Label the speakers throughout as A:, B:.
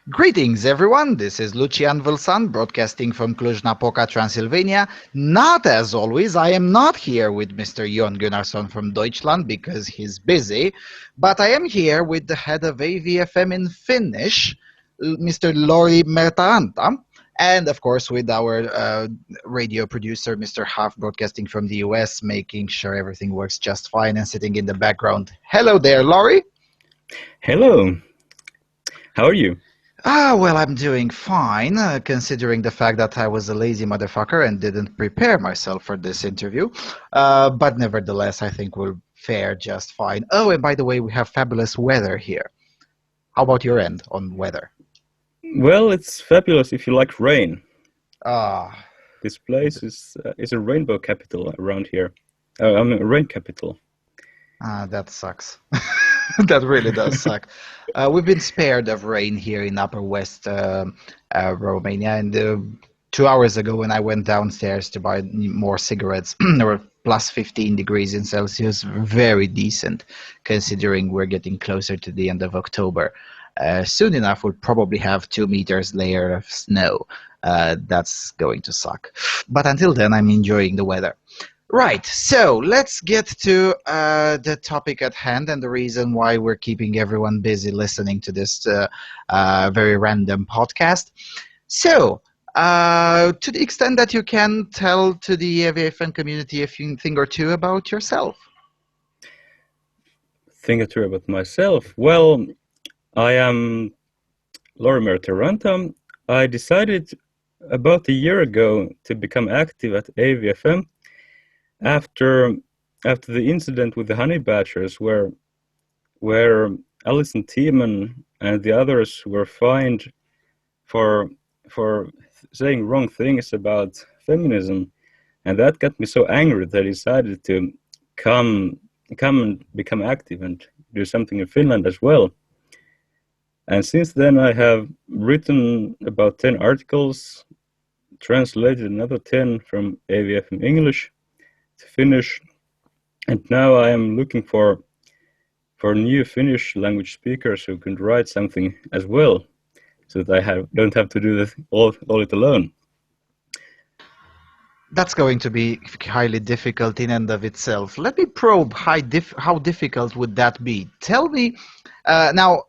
A: Greetings, everyone. This is Lucian Vâlsan, broadcasting from Cluj-Napoca, Transylvania. Not as always, I am not here with Mr. Jon Gunnarsson from Deutschland because he's busy, but I am here with the head of AVFM in Finnish, Mr. Lauri Mertaranta, and of course with our radio producer, Mr. Huff, broadcasting from the US, making sure everything works just fine and sitting in the background. Hello there, Lauri.
B: Hello. How are you?
A: Well, I'm doing fine, considering the fact that I was a lazy motherfucker and didn't prepare myself for this interview. But nevertheless, I think we'll fare just fine. Oh, and by the way, we have fabulous weather here. How about your end on weather?
B: Well, it's fabulous if you like rain.
A: Ah,
B: This place is a rainbow capital around here. I mean, rain capital.
A: that sucks. That really does suck. We've been spared of rain here in Upper West Romania, and 2 hours ago when I went downstairs to buy more cigarettes, there were plus 15 degrees in Celsius, very decent, considering we're getting closer to the end of October. Soon enough, we'll probably have 2 meters layer of snow. That's going to suck. But until then, I'm enjoying the weather. Right, so let's get to the topic at hand and the reason why we're keeping everyone busy listening to this very random podcast. So, to the extent that you can tell to the AVFN community a thing or two about yourself.
B: Thing or two about myself. Well, I am Lauri Mertaranta. I decided about a year ago to become active at AVFM after the incident with the honey badgers, where Alison Tiemann and the others were fined for saying wrong things about feminism, and that got me so angry that I decided to come and become active and do something in Finland as well. And since then, I have written about 10 articles, translated another 10 from AVFM English to Finnish, and now I am looking for new Finnish language speakers who can write something as well, so that I don't have to do this all it alone.
A: That's going to be highly difficult in and of itself. Let me probe how difficult would that be. Tell me, now,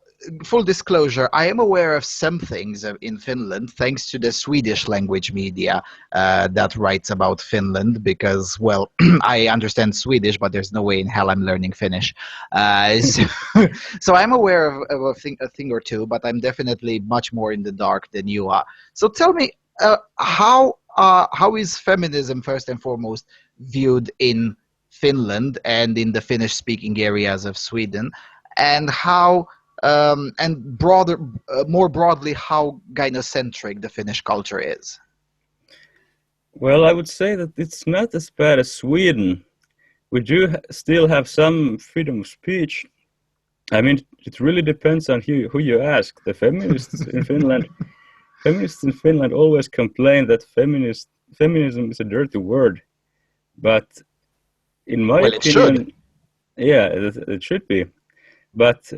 A: full disclosure, I am aware of some things in Finland thanks to the Swedish language media that writes about Finland because, well, I understand Swedish, but there's no way in hell I'm learning Finnish. So I'm aware of a thing or two, but I'm definitely much more in the dark than you are. So tell me, how is feminism, first and foremost, viewed in Finland and in the Finnish-speaking areas of Sweden, and how and more broadly, how gynocentric the Finnish culture is?
B: Well, I would say that it's not as bad as Sweden. We do still have some freedom of speech. I mean, it really depends on who you ask. The feminists in Finland always complain that feminism is a dirty word, but in my opinion, yeah, it should be. But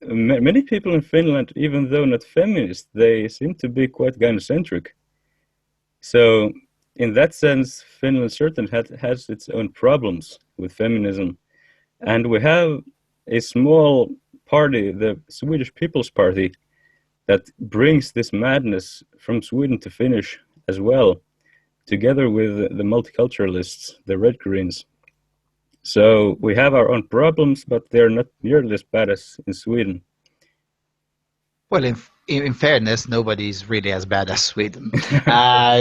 B: many people in Finland, even though not feminist, they seem to be quite gynocentric. So in that sense, Finland certainly has its own problems with feminism. And we have a small party, the Swedish People's Party, that brings this madness from Sweden to Finnish as well, together with the multiculturalists, the Red Greens. So we have our own problems, but they're not nearly as bad as in Sweden.
A: Well, in fairness, nobody's really as bad as Sweden.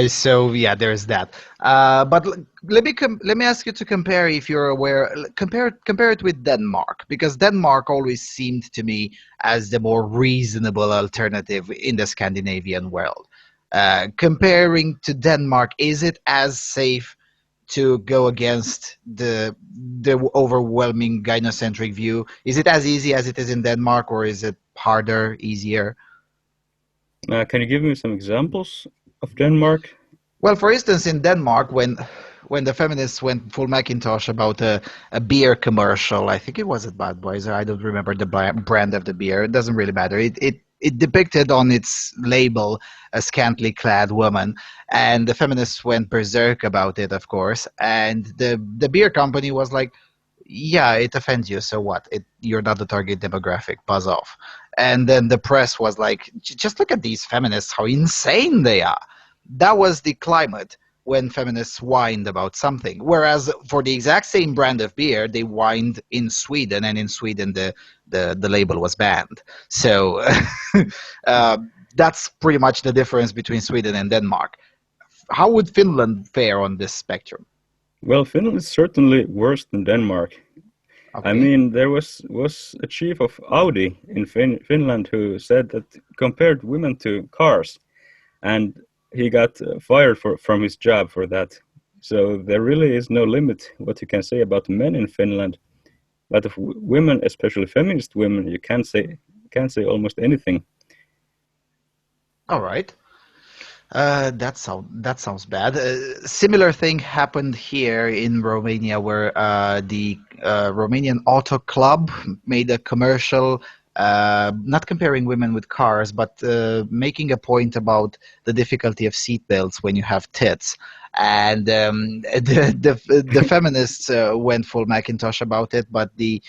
A: So yeah, there's that. But let me ask you to compare, if you're aware, compare it with Denmark, because Denmark always seemed to me as the more reasonable alternative in the Scandinavian world. Comparing to Denmark, is it as safe to go against the overwhelming gynocentric view? Is it as easy as it is in Denmark, or is it harder, easier?
B: Can you give me some examples of Denmark?
A: Well, for instance, in Denmark, when the feminists went full Macintosh about a beer commercial, I think it was at Budweiser, I don't remember the brand of the beer, it doesn't really matter. It it depicted on its label a scantily clad woman, and the feminists went berserk about it, of course. And the beer company was like, yeah, it offends you, so what? You're not the target demographic, buzz off. And then the press was like, just look at these feminists, how insane they are. That was the climate when feminists whined about something. Whereas for the exact same brand of beer, they whined in Sweden, and in Sweden the label was banned. So that's pretty much the difference between Sweden and Denmark. How would Finland fare on this spectrum?
B: Well, Finland is certainly worse than Denmark.
A: Okay.
B: I mean, there was a chief of Audi in Finland who said that compared women to cars, and he got fired from his job for that. So there really is no limit what you can say about men in Finland. But of women, especially feminist women, you can't say almost anything.
A: All right. That sounds bad. Similar thing happened here in Romania, where the Romanian Auto Club made a commercial, not comparing women with cars, but making a point about the difficulty of seatbelts when you have tits. And the feminists went full Macintosh about it, but the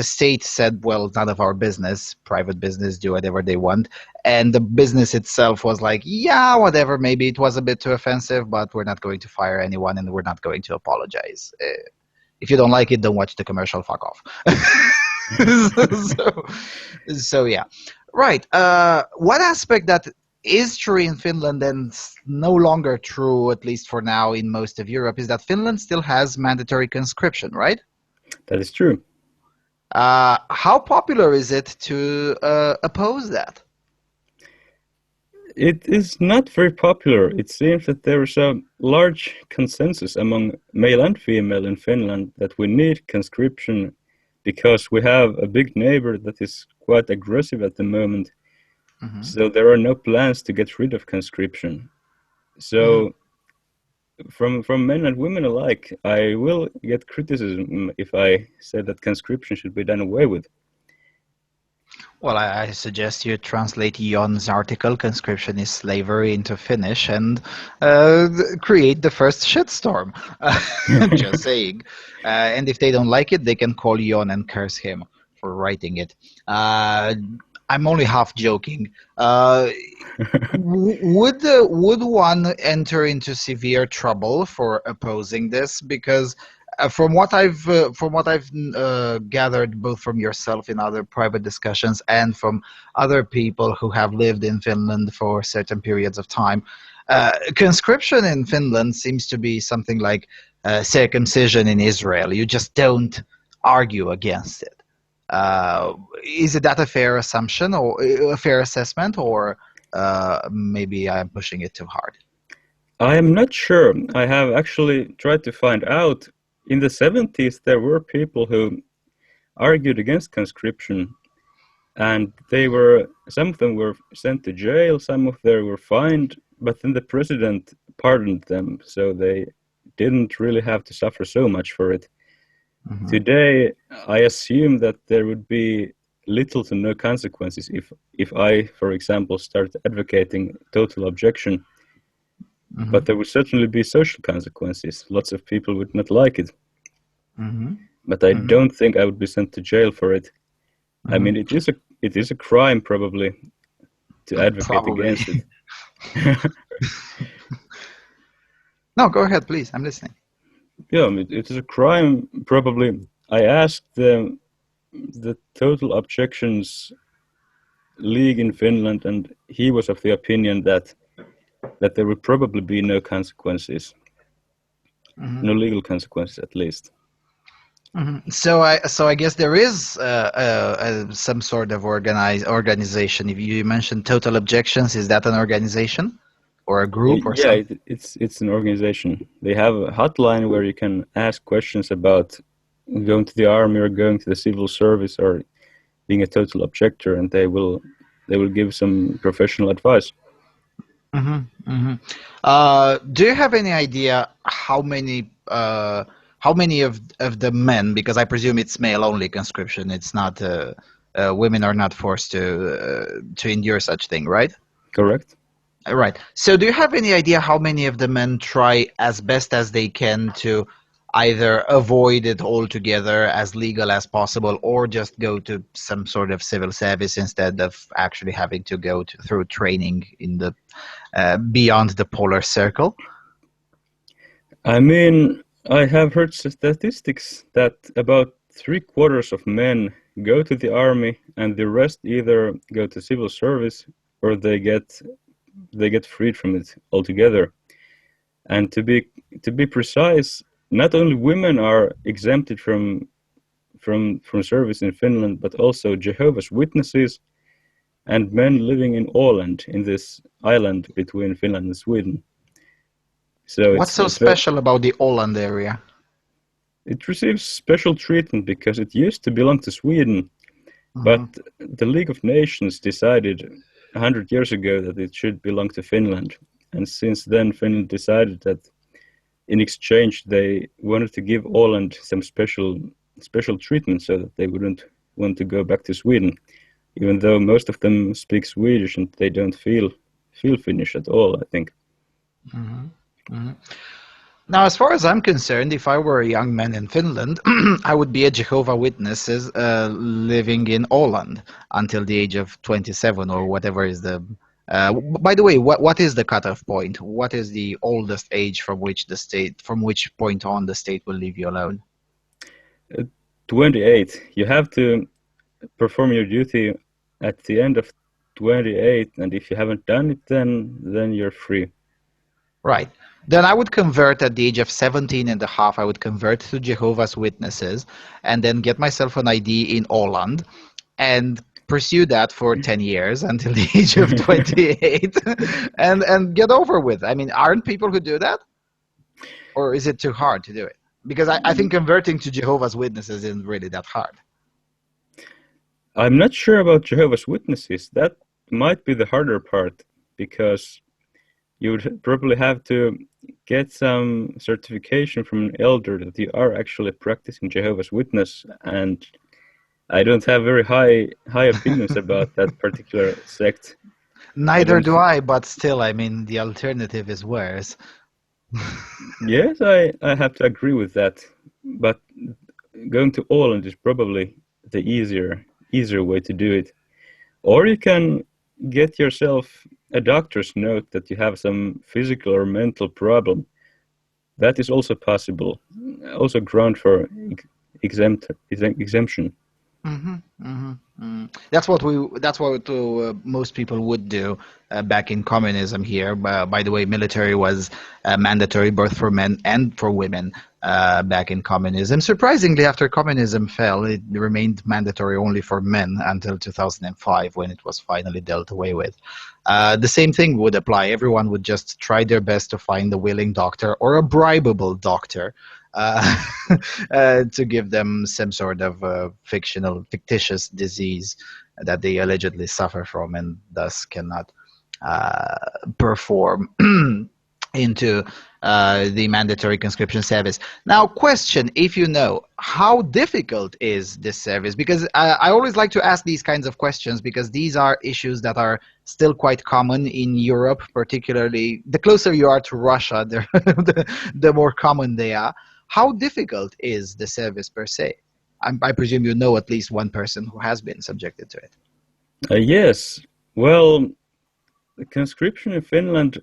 A: state said, well, none of our business, private business, do whatever they want. And the business itself was like, yeah, whatever, maybe it was a bit too offensive, but we're not going to fire anyone and we're not going to apologize. If you don't like it, don't watch the commercial, fuck off. so yeah. Right. One aspect that is true in Finland and no longer true, at least for now, in most of Europe, is that Finland still has mandatory conscription, right?
B: That is true.
A: How popular is it to oppose that?
B: It is not very popular. It seems that there is a large consensus among male and female in Finland that we need conscription because we have a big neighbor that is quite aggressive at the moment. Mm-hmm. So there are no plans to get rid of conscription. So from men and women alike, I will get criticism if I say that conscription should be done away with.
A: Well, I suggest you translate Jon's article, Conscription is Slavery, into Finnish and create the first shitstorm. Just saying. And if they don't like it, they can call Jon and curse him for writing it. I'm only half joking. Would one enter into severe trouble for opposing this? Because from what I've gathered, both from yourself in other private discussions and from other people who have lived in Finland for certain periods of time, conscription in Finland seems to be something like circumcision in Israel. You just don't argue against it. Is that a fair assumption or a fair assessment, or maybe I'm pushing it too hard?
B: I am not sure. I have actually tried to find out. In the 70s, there were people who argued against conscription, and some of them were sent to jail, some of them were fined, but then the president pardoned them, so they didn't really have to suffer so much for it. Mm-hmm. Today, I assume that there would be little to no consequences if I, for example, start advocating total objection. Mm-hmm. But there would certainly be social consequences. Lots of people would not like it. Mm-hmm. But I don't think I would be sent to jail for it. Mm-hmm. I mean, it is a crime probably to advocate against it.
A: No, go ahead, please. I'm listening.
B: Yeah, it is a crime probably. I asked the Total Objections League in Finland, and he was of the opinion that there would probably be no consequences, no legal consequences at least.
A: Mm-hmm. So I guess there is some sort of organization. If you mentioned Total Objections, is that an organization or a group or something?
B: Yeah, it's an organization. They have a hotline where you can ask questions about going to the army or going to the civil service or being a total objector, and they will give some professional advice.
A: Mm-hmm, mm-hmm. Do you have any idea how many of the men, because I presume it's male only conscription, it's not women are not forced to endure such thing, right?
B: Correct.
A: Right. So do you have any idea how many of the men try as best as they can to either avoid it altogether as legal as possible, or just go to some sort of civil service instead of actually having to go through training in the beyond the polar circle?
B: I mean, I have heard statistics that about 3/4 of men go to the army, and the rest either go to civil service or they get freed from it altogether. And to be precise, not only women are exempted from service in Finland, but also Jehovah's Witnesses and men living in Åland, in this island between Finland and Sweden. So
A: What's so special about the Åland area?
B: it receives special treatment because it used to belong to Sweden, but the League of Nations decided 100 years ago that it should belong to Finland. And since then, Finland decided that in exchange, they wanted to give Åland some special treatment so that they wouldn't want to go back to Sweden, even though most of them speak Swedish and they don't feel Finnish at all, I think.
A: Now, as far as I'm concerned, if I were a young man in Finland, I would be a Jehovah Witnesses living in Åland until the age of 27 or whatever is the... by the way, what is the cutoff point? What is the oldest age from which point on the state will leave you alone?
B: 28. You have to perform your duty at the end of 28, and if you haven't done it, then you're free.
A: Right. Then I would convert at the age of 17 and a half. I would convert to Jehovah's Witnesses and then get myself an ID in Åland and pursue that for 10 years until the age of 28 and get over with. I mean, aren't people who do that? Or is it too hard to do it? Because I think converting to Jehovah's Witnesses isn't really that hard.
B: I'm not sure about Jehovah's Witnesses. That might be the harder part, because you would probably have to get some certification from an elder that you are actually practicing Jehovah's Witness, and I don't have very high opinions about that particular sect.
A: Neither do I, but still, I mean, the alternative is worse.
B: Yes, I have to agree with that, but going to Åland is probably the easier way to do it. Or you can get yourself a doctor's note that you have some physical or mental problem. That is also possible, also ground for exemption.
A: That's what most people would do back in communism here. By the way, military was mandatory both for men and for women back in communism. Surprisingly, after communism fell, it remained mandatory only for men until 2005, when it was finally dealt away with. The same thing would apply. Everyone would just try their best to find a willing doctor or a bribable doctor to give them some sort of fictitious disease that they allegedly suffer from and thus cannot perform into the mandatory conscription service. Now, question, if you know, how difficult is this service? Because I always like to ask these kinds of questions, because these are issues that are still quite common in Europe, particularly the closer you are to Russia, the more common they are. How difficult is the service per se? I presume you know at least one person who has been subjected to it.
B: Yes. Well, the conscription in Finland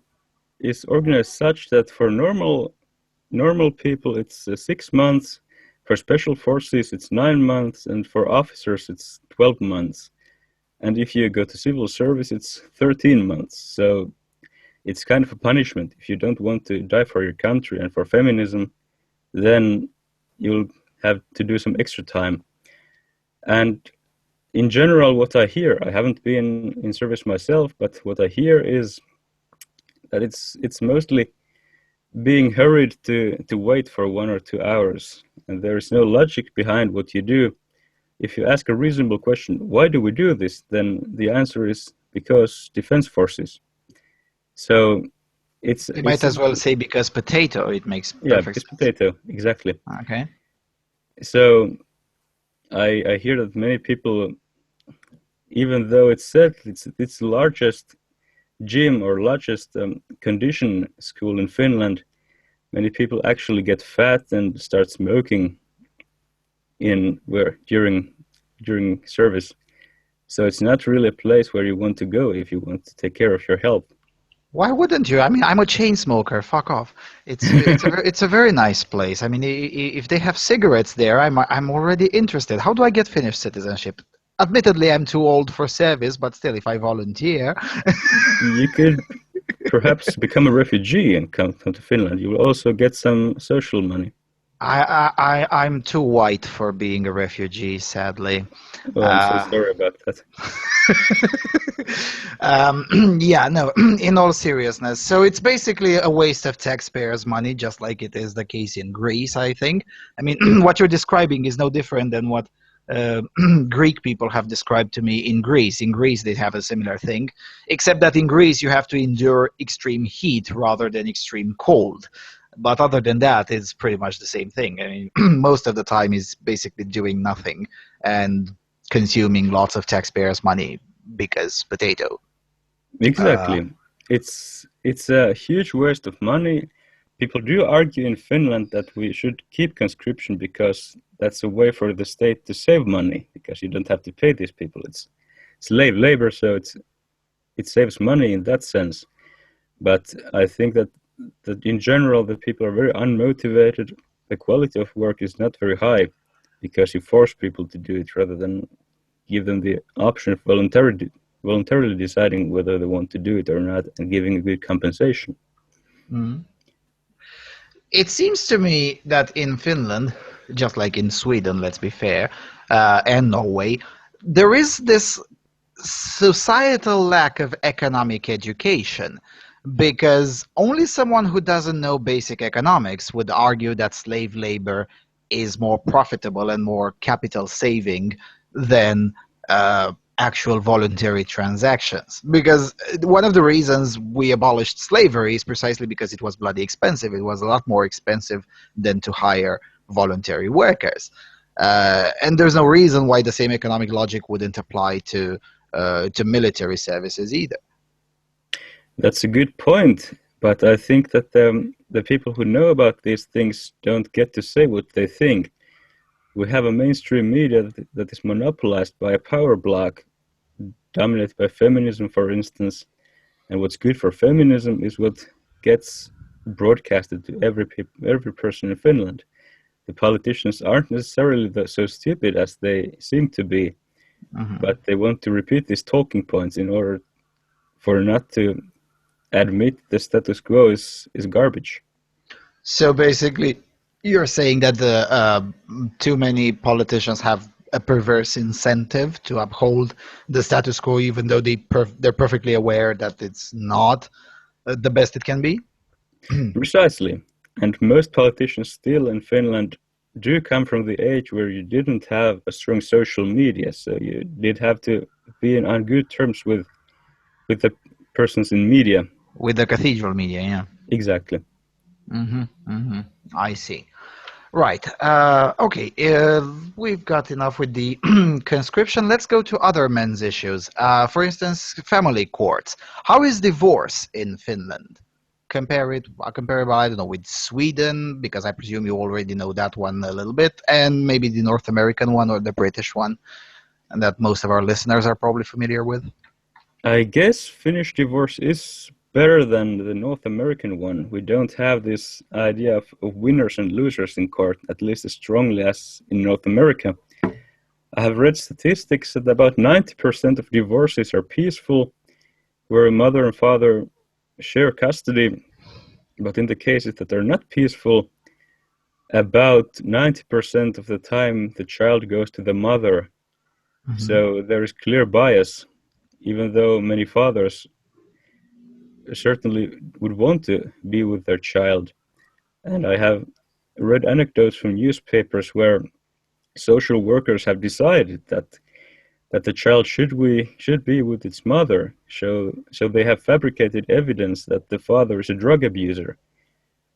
B: is organized such that for normal people it's 6 months, for special forces it's 9 months, and for officers it's 12 months. And if you go to civil service, it's 13 months. So it's kind of a punishment. If you don't want to die for your country and for feminism, then you'll have to do some extra time. And in general, what I hear, I haven't been in service myself, but what I hear is that it's mostly being hurried to wait for 1 or 2 hours, and there is no logic behind what you do. If you ask a reasonable question, why do we do this? Then the answer is because defense forces. So
A: You might as well say because potato, it makes perfect
B: sense. Yeah, because potato, exactly.
A: Okay.
B: So I hear that many people even though it's said it's the largest gym or largest condition school in Finland, many people actually get fat and start smoking during service. So it's not really a place where you want to go if you want to take care of your health.
A: Why wouldn't you? I mean, I'm a chain smoker. Fuck off. It's a very nice place. I mean, if they have cigarettes there, I'm already interested. How do I get Finnish citizenship? Admittedly, I'm too old for service, but still, if I volunteer,
B: You could perhaps become a refugee and come to Finland. You will also get some social money.
A: I'm too white for being a refugee, sadly.
B: Oh, I'm so sorry about that.
A: Yeah, no, in all seriousness. So it's basically a waste of taxpayers' money, just like it is the case in Greece, I think. I mean, what you're describing is no different than what Greek people have described to me in Greece. In Greece, they have a similar thing, except that in Greece, you have to endure extreme heat rather than extreme cold. But other than that, it's pretty much the same thing. I mean, most of the time is basically doing nothing and consuming lots of taxpayers' money because potato.
B: Exactly. It's a huge waste of money. People do argue in Finland that we should keep conscription because that's a way for the state to save money, because you don't have to pay these people. It's slave labor, so it saves money in that sense. But I think that in general the people are very unmotivated. The quality of work is not very high because you force people to do it rather than give them the option of voluntarily deciding whether they want to do it or not and giving a good compensation.
A: Mm. It seems to me that in Finland, just like in Sweden, let's be fair, and Norway, there is this societal lack of economic education, because only someone who doesn't know basic economics would argue that slave labor is more profitable and more capital saving than actual voluntary transactions. Because one of the reasons we abolished slavery is precisely because it was bloody expensive. It was a lot more expensive than to hire voluntary workers. And there's no reason why the same economic logic wouldn't apply to military services either.
B: That's a good point, but I think that the people who know about these things don't get to say what they think. We have a mainstream media that is monopolized by a power bloc dominated by feminism, for instance, and what's good for feminism is what gets broadcasted to every person in Finland. The politicians aren't necessarily so stupid as they seem to be, but they want to repeat these talking points in order for not to admit the status quo is garbage.
A: So basically, you're saying that the too many politicians have a perverse incentive to uphold the status quo, even though they're perfectly aware that it's not the best it can be?
B: Precisely. And most politicians still in Finland do come from the age where you didn't have a strong social media, so you did have to be on good terms with the persons in media.
A: With the cathedral media, yeah.
B: Exactly.
A: I see. Right. Okay. We've got enough with the conscription. Let's go to other men's issues. For instance, family courts. How is divorce in Finland? Comparable, I don't know, with Sweden, because I presume you already know that one a little bit, and maybe the North American one or the British one, and that most of our listeners are probably familiar with.
B: I guess Finnish divorce is better than the North American one. We don't have this idea of winners and losers in court, at least as strongly as in North America. I have read statistics that about 90% of divorces are peaceful, where a mother and father share custody, but in the cases that are not peaceful, about 90% of the time the child goes to the mother. So there is clear bias, even though many fathers certainly would want to be with their child. And I have read anecdotes from newspapers where social workers have decided that the child should be with its mother. So they have fabricated evidence that the father is a drug abuser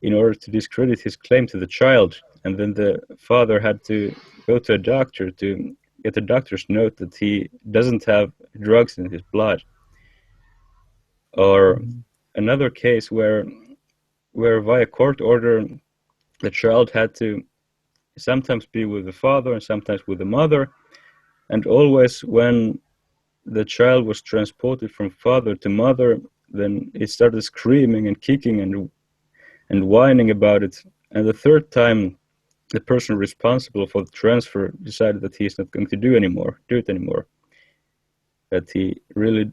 B: in order to discredit his claim to the child. And then the father had to go to a doctor to get a doctor's note that he doesn't have drugs in his blood. Or another case where via court order, the child had to sometimes be with the father and sometimes with the mother, and always when the child was transported from father to mother, then it started screaming and kicking and whining about it. And the third time, the person responsible for the transfer decided that he's not going to do it anymore. That he really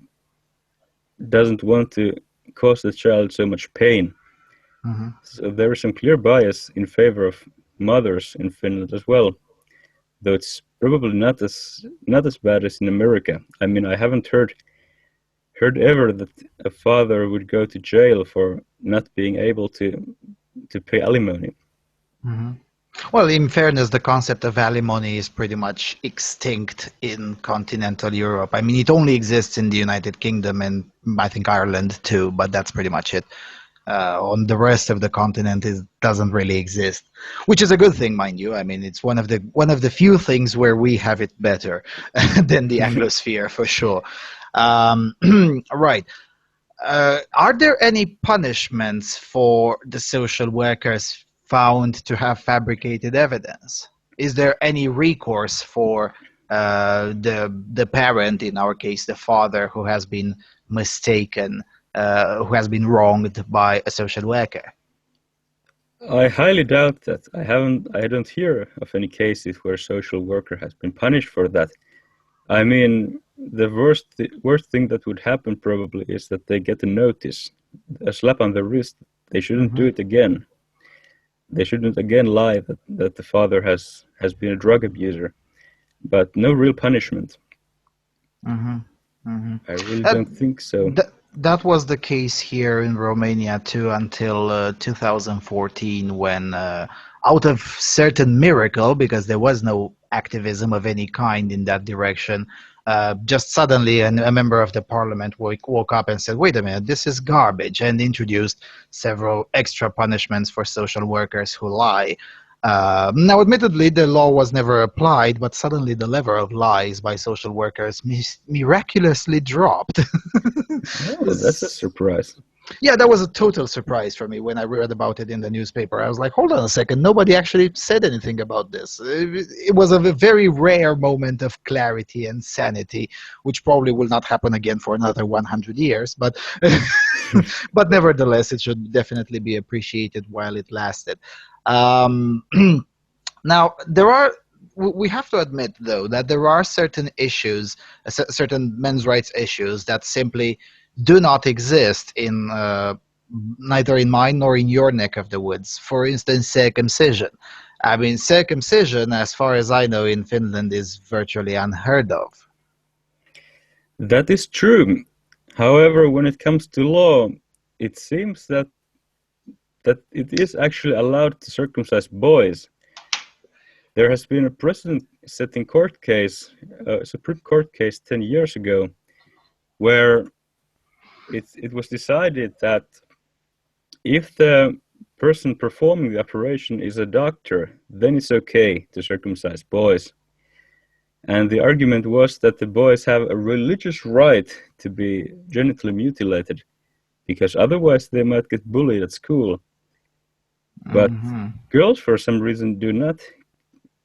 B: doesn't want to cause the child so much pain.
A: Mm-hmm.
B: So there is some clear bias in favor of mothers in Finland as well, though it's probably not as bad as in America. I mean, I haven't heard ever that a father would go to jail for not being able to pay alimony.
A: Mm-hmm. Well, in fairness, the concept of alimony is pretty much extinct in continental Europe. I mean, it only exists in the United Kingdom and I think Ireland too, but that's pretty much it. On the rest of the continent, it doesn't really exist, which is a good thing, mind you. I mean, it's one of the few things where we have it better than the Anglosphere, for sure. Right. Are there any punishments for the social workers found to have fabricated evidence? Is there any recourse for the parent, in our case the father, who has been mistaken, who has been wronged by a social worker?
B: I highly doubt that. I don't hear of any cases where a social worker has been punished for that. I mean, the worst thing that would happen probably is that they get a notice, a slap on the wrist. They shouldn't do it again. They shouldn't again lie that the father has been a drug abuser, but no real punishment. I really don't think so.
A: That was the case here in Romania too until 2014, when out of certain miracle, because there was no activism of any kind in that direction, just suddenly a member of the parliament woke up and said, wait a minute, this is garbage, and introduced several extra punishments for social workers who lie. Now, admittedly, the law was never applied, but suddenly the level of lies by social workers miraculously dropped.
B: Oh, that's a surprise.
A: Yeah, that was a total surprise for me when I read about it in the newspaper. I was like, hold on a second, nobody actually said anything about this. It was a very rare moment of clarity and sanity, which probably will not happen again for another 100 years. But, but nevertheless, it should definitely be appreciated while it lasted. Now, we have to admit, though, that there are certain issues, certain men's rights issues that simply do not exist in neither in mine nor in your neck of the woods. For instance, circumcision. I mean, circumcision, as far as I know, in Finland is virtually unheard of.
B: That is true. However, when it comes to law, it seems that it is actually allowed to circumcise boys. There has been a precedent-setting court case, a Supreme Court case 10 years ago, where it was decided that if the person performing the operation is a doctor, then it's okay to circumcise boys. And the argument was that the boys have a religious right to be genitally mutilated, because otherwise they might get bullied at school. But girls, for some reason, do not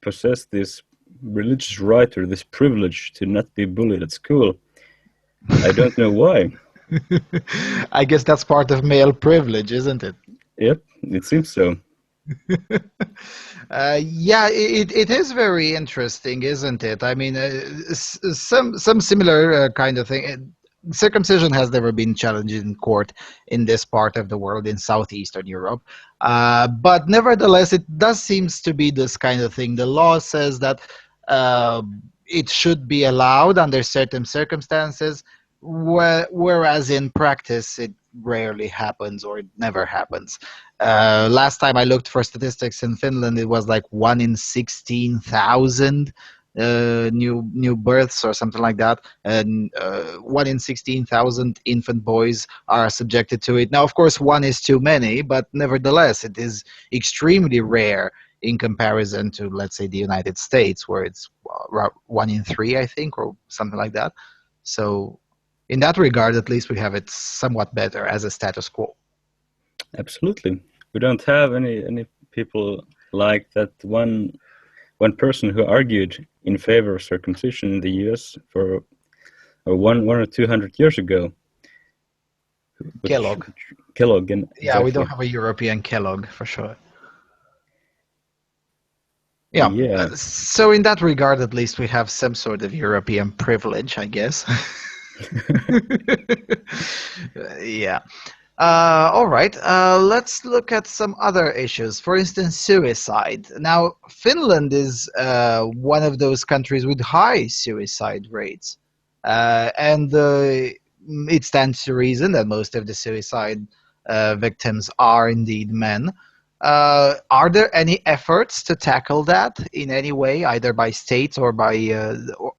B: possess this religious right or this privilege to not be bullied at school. I don't know why.
A: I guess that's part of male privilege, isn't it?
B: Yep, it seems so.
A: Yeah, it is very interesting, isn't it? I mean, some similar kind of thing. Circumcision has never been challenged in court in this part of the world, in southeastern Europe. But nevertheless, it does seems to be this kind of thing. The law says that it should be allowed under certain circumstances, whereas in practice it rarely happens, or it never happens. Last time I looked for statistics in Finland, it was like 1 in 16,000 new births or something like that, and 1 in 16,000 infant boys are subjected to it. Now, of course, 1 is too many, but nevertheless, it is extremely rare in comparison to, let's say, the United States, where it's 1 in 3, I think, or something like that. So in that regard, at least we have it somewhat better as a status quo.
B: Absolutely. We don't have any people like that one person who argued in favor of circumcision in the US for one or 200 years ago.
A: Kellogg.
B: Kellogg.
A: Yeah,
B: exactly.
A: we don't have a European Kellogg for sure. Yeah.
B: Yeah.
A: So in that regard, at least we have some sort of European privilege, I guess. Yeah. All right. Let's look at some other issues. For instance, suicide. Now, Finland is one of those countries with high suicide rates, and it stands to reason that most of the suicide victims are indeed men. Are there any efforts to tackle that in any way, either by states or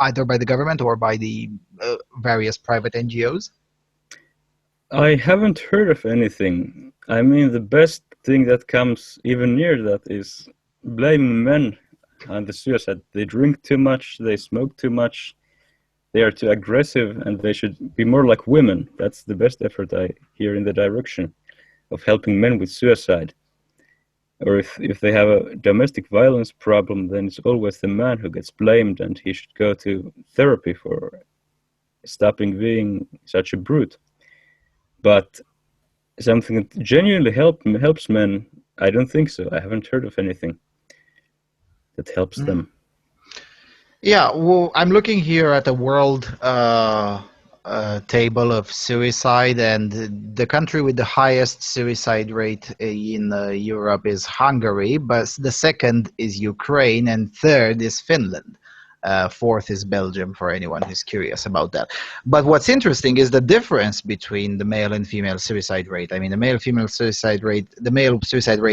A: either by the government or by the various private NGOs?
B: I haven't heard of anything. I mean, the best thing that comes even near that is blaming men on the suicide. They drink too much, they smoke too much, they are too aggressive, and they should be more like women. That's the best effort I hear in the direction of helping men with suicide. Or if they have a domestic violence problem, then it's always the man who gets blamed, and he should go to therapy for stopping being such a brute. But something that genuinely helps men, I don't think so. I haven't heard of anything that helps them.
A: Yeah, well, I'm looking here at the world table of suicide, and the country with the highest suicide rate in Europe is Hungary, but the second is Ukraine, and third is Finland. Fourth is Belgium, for anyone who's curious about that. But what's interesting is the difference between the male and female suicide rate. I mean, the male suicide rate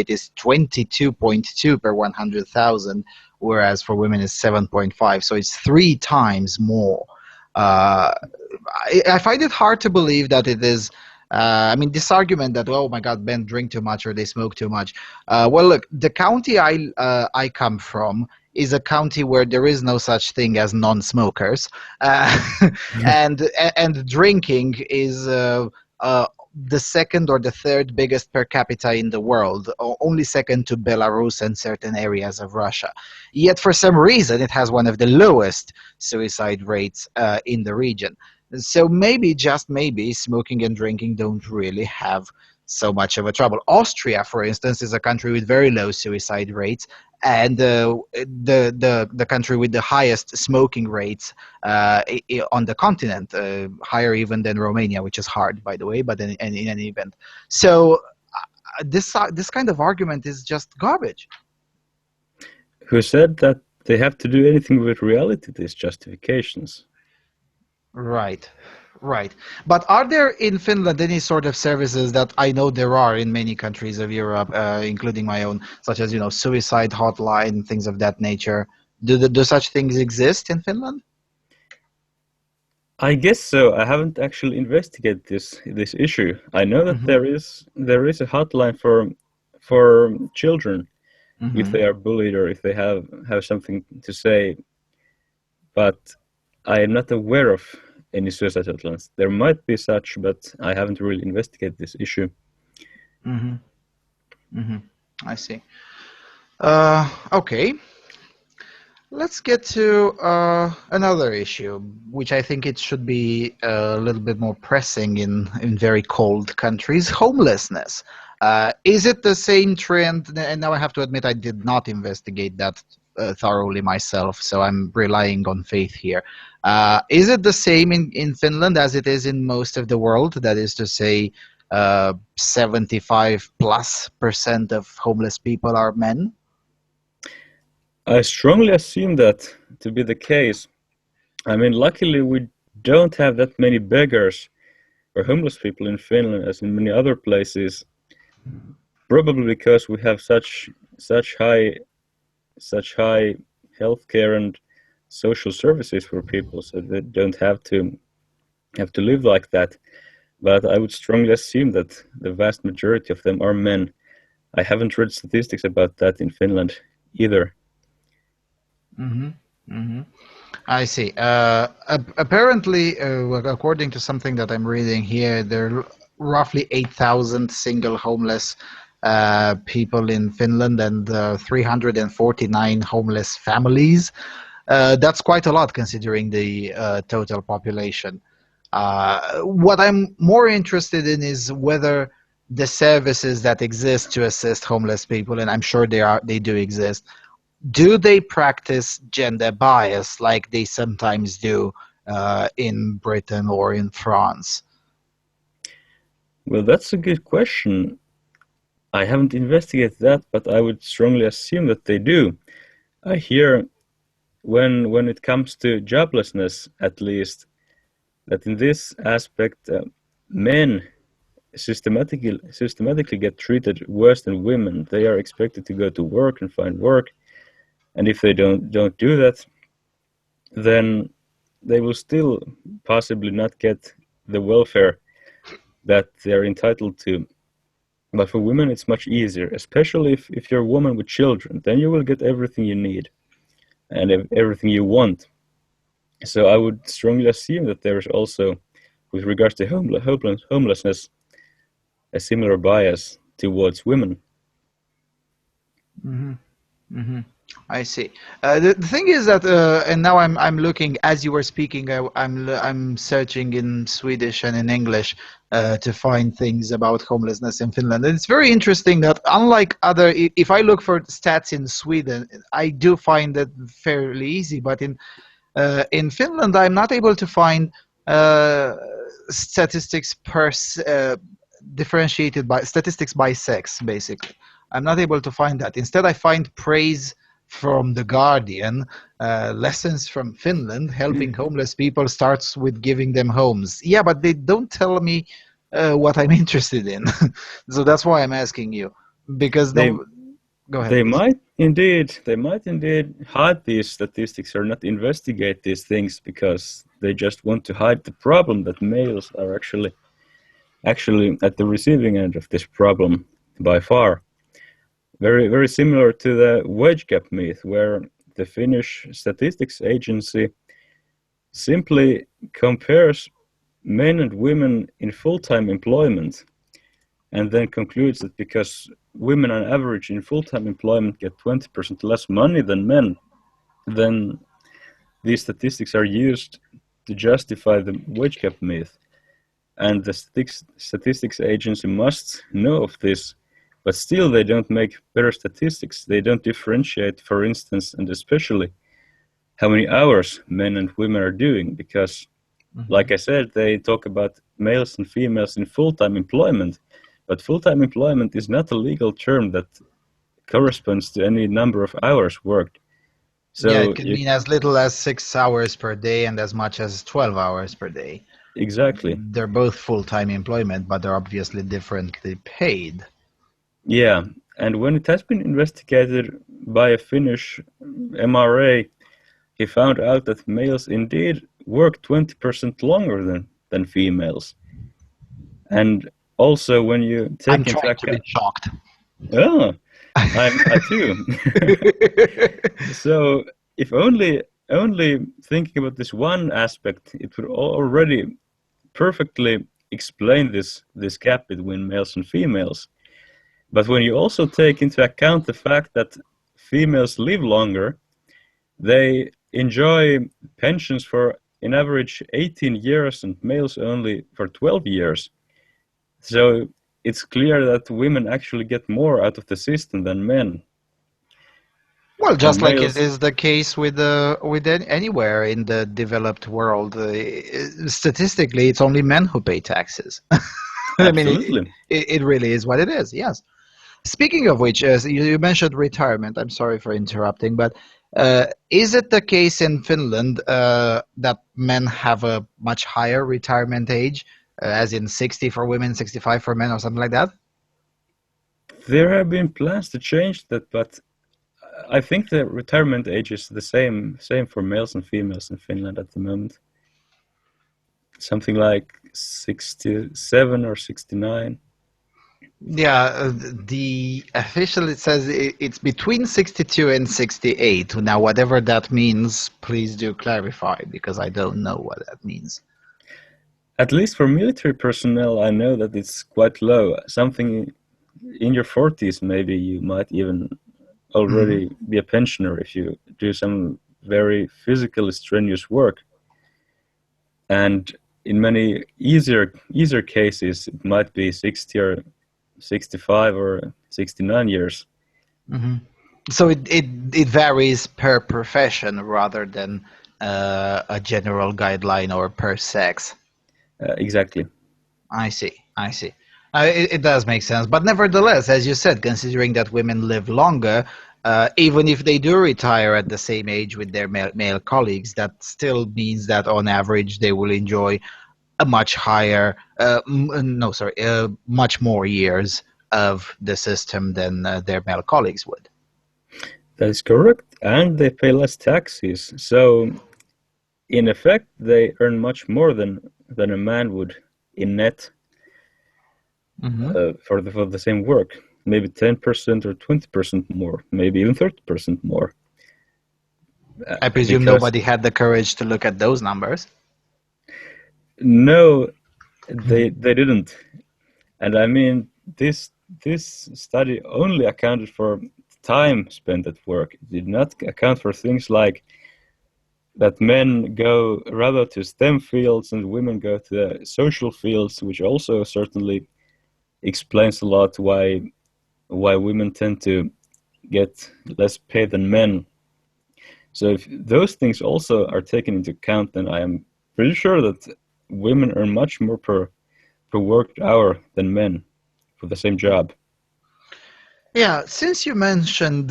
A: is 22.2 per 100,000, whereas for women is 7.5. So it's 3 times more. I find it hard to believe that it is. I mean, this argument that, oh my God, men drink too much or they smoke too much. Well, look, the county I come from is a county where there is no such thing as non-smokers, and drinking is the second or the third biggest per capita in the world, only second to Belarus and certain areas of Russia. Yet for some reason it has one of the lowest suicide rates in the region. So maybe, just maybe, smoking and drinking don't really have so much of a trouble. Austria, for instance, is a country with very low suicide rates, and the country with the highest smoking rates on the continent, higher even than Romania, which is hard, by the way, but in any event. So this kind of argument is just garbage.
B: Who said that they have to do anything with reality, these justifications?
A: Right. But are there in Finland any sort of services that I know there are in many countries of Europe, including my own, such as, suicide hotline, things of that nature? Do such things exist in Finland?
B: I guess so. I haven't actually investigated this issue. I know that there is a hotline for children if they are bullied or if they have something to say, but I am not aware of any suicide hotlines. There might be such, but I haven't really investigated this issue.
A: I see. Okay. Let's get to another issue, which I think it should be a little bit more pressing in very cold countries: homelessness. Is it the same trend? And now I have to admit I did not investigate that thoroughly myself, so I'm relying on faith here. Is it the same in Finland as it is in most of the world? That is to say, 75+% of homeless people are men?
B: I strongly assume that to be the case. I mean, luckily we don't have that many beggars or homeless people in Finland as in many other places. Probably because we have such high healthcare and social services for people, so they don't have to live like that. But I would strongly assume that the vast majority of them are men. I haven't read statistics about that in Finland either.
A: I see. Apparently, according to something that I'm reading here, there are roughly 8,000 single homeless people in Finland and 349 homeless families. That's quite a lot considering the total population. What I'm more interested in is whether the services that exist to assist homeless people, and I'm sure they do exist, do they practice gender bias like they sometimes do in Britain or in France?
B: Well, that's a good question. I haven't investigated that, but I would strongly assume that they do. I hear when it comes to joblessness, at least, that in this aspect, men systematically get treated worse than women. They are expected to go to work and find work, and if they don't do that, then they will still possibly not get the welfare that they're entitled to. But for women, it's much easier, especially if you're a woman with children. Then you will get everything you need and everything you want. So I would strongly assume that there is also, with regards to homelessness, a similar bias towards women.
A: I see. The thing is that, and now I'm looking as you were speaking. I'm searching in Swedish and in English to find things about homelessness in Finland. And it's very interesting that unlike other, if I look for stats in Sweden, I do find that fairly easy. But in Finland, I'm not able to find statistics differentiated by statistics by sex. Basically, I'm not able to find that. Instead, I find praise from The Guardian, lessons from Finland, helping homeless people starts with giving them homes. Yeah, but they don't tell me what I'm interested in. So that's why I'm asking you. Because go ahead.
B: They might indeed hide these statistics or not investigate these things because they just want to hide the problem that males are actually at the receiving end of this problem by far. Very, very similar to the wage gap myth, where the Finnish statistics agency simply compares men and women in full-time employment and then concludes that because women on average in full-time employment get 20% less money than men, then these statistics are used to justify the wage gap myth. And the statistics agency must know of this, but still they don't make better statistics. They don't differentiate, for instance, and especially how many hours men and women are doing, because like I said, they talk about males and females in full-time employment, but full-time employment is not a legal term that corresponds to any number of hours worked. So
A: yeah, it can mean as little as 6 hours per day and as much as 12 hours per day.
B: Exactly.
A: They're both full-time employment, but they're obviously differently paid.
B: Yeah, and when it has been investigated by a Finnish MRA, he found out that males indeed work 20% longer than females. And also when you take into account...
A: I'm trying to be shocked.
B: Oh, I too. So if only thinking about this one aspect, it would already perfectly explain this gap between males and females. But when you also take into account the fact that females live longer, they enjoy pensions for in average 18 years and males only for 12 years. So it's clear that women actually get more out of the system than men.
A: Well, just like it is the case with anywhere in the developed world. Statistically, it's only men who pay taxes. I mean, it really is what it is, yes. Speaking of which, you mentioned retirement. I'm sorry for interrupting, but is it the case in Finland that men have a much higher retirement age, as in 60 for women, 65 for men, or something like that?
B: There have been plans to change that, but I think the retirement age is the same for males and females in Finland at the moment. Something like 67 or 69.
A: Yeah, the official it says it's between 62 and 68. Now, whatever that means, please do clarify because I don't know what that means.
B: At least for military personnel, I know that it's quite low. Something in your 40s, maybe you might even already be a pensioner if you do some very physically strenuous work. And in many easier cases, it might be 60 or 65 or 69 years.
A: So it varies per profession rather than a general guideline or per sex.
B: Exactly.
A: I see. I see. It does make sense, but nevertheless, as you said, considering that women live longer, even if they do retire at the same age with their male colleagues, that still means that on average they will enjoy a much higher, no, sorry, much more years of the system than their male colleagues would.
B: That is correct. And they pay less taxes. So in effect, they earn much more than a man would in net for the same work. Maybe 10% or 20% more, maybe even 30% more.
A: I presume
B: Because
A: nobody had the courage to look at those numbers.
B: no, they didn't. And I mean, this study only accounted for time spent at work. It did not account for things like that men go rather to STEM fields and women go to the social fields, which also certainly explains a lot why women tend to get less pay than men. So if those things also are taken into account, then I am pretty sure that women earn much more per worked hour than men for the same job.
A: Yeah, since you mentioned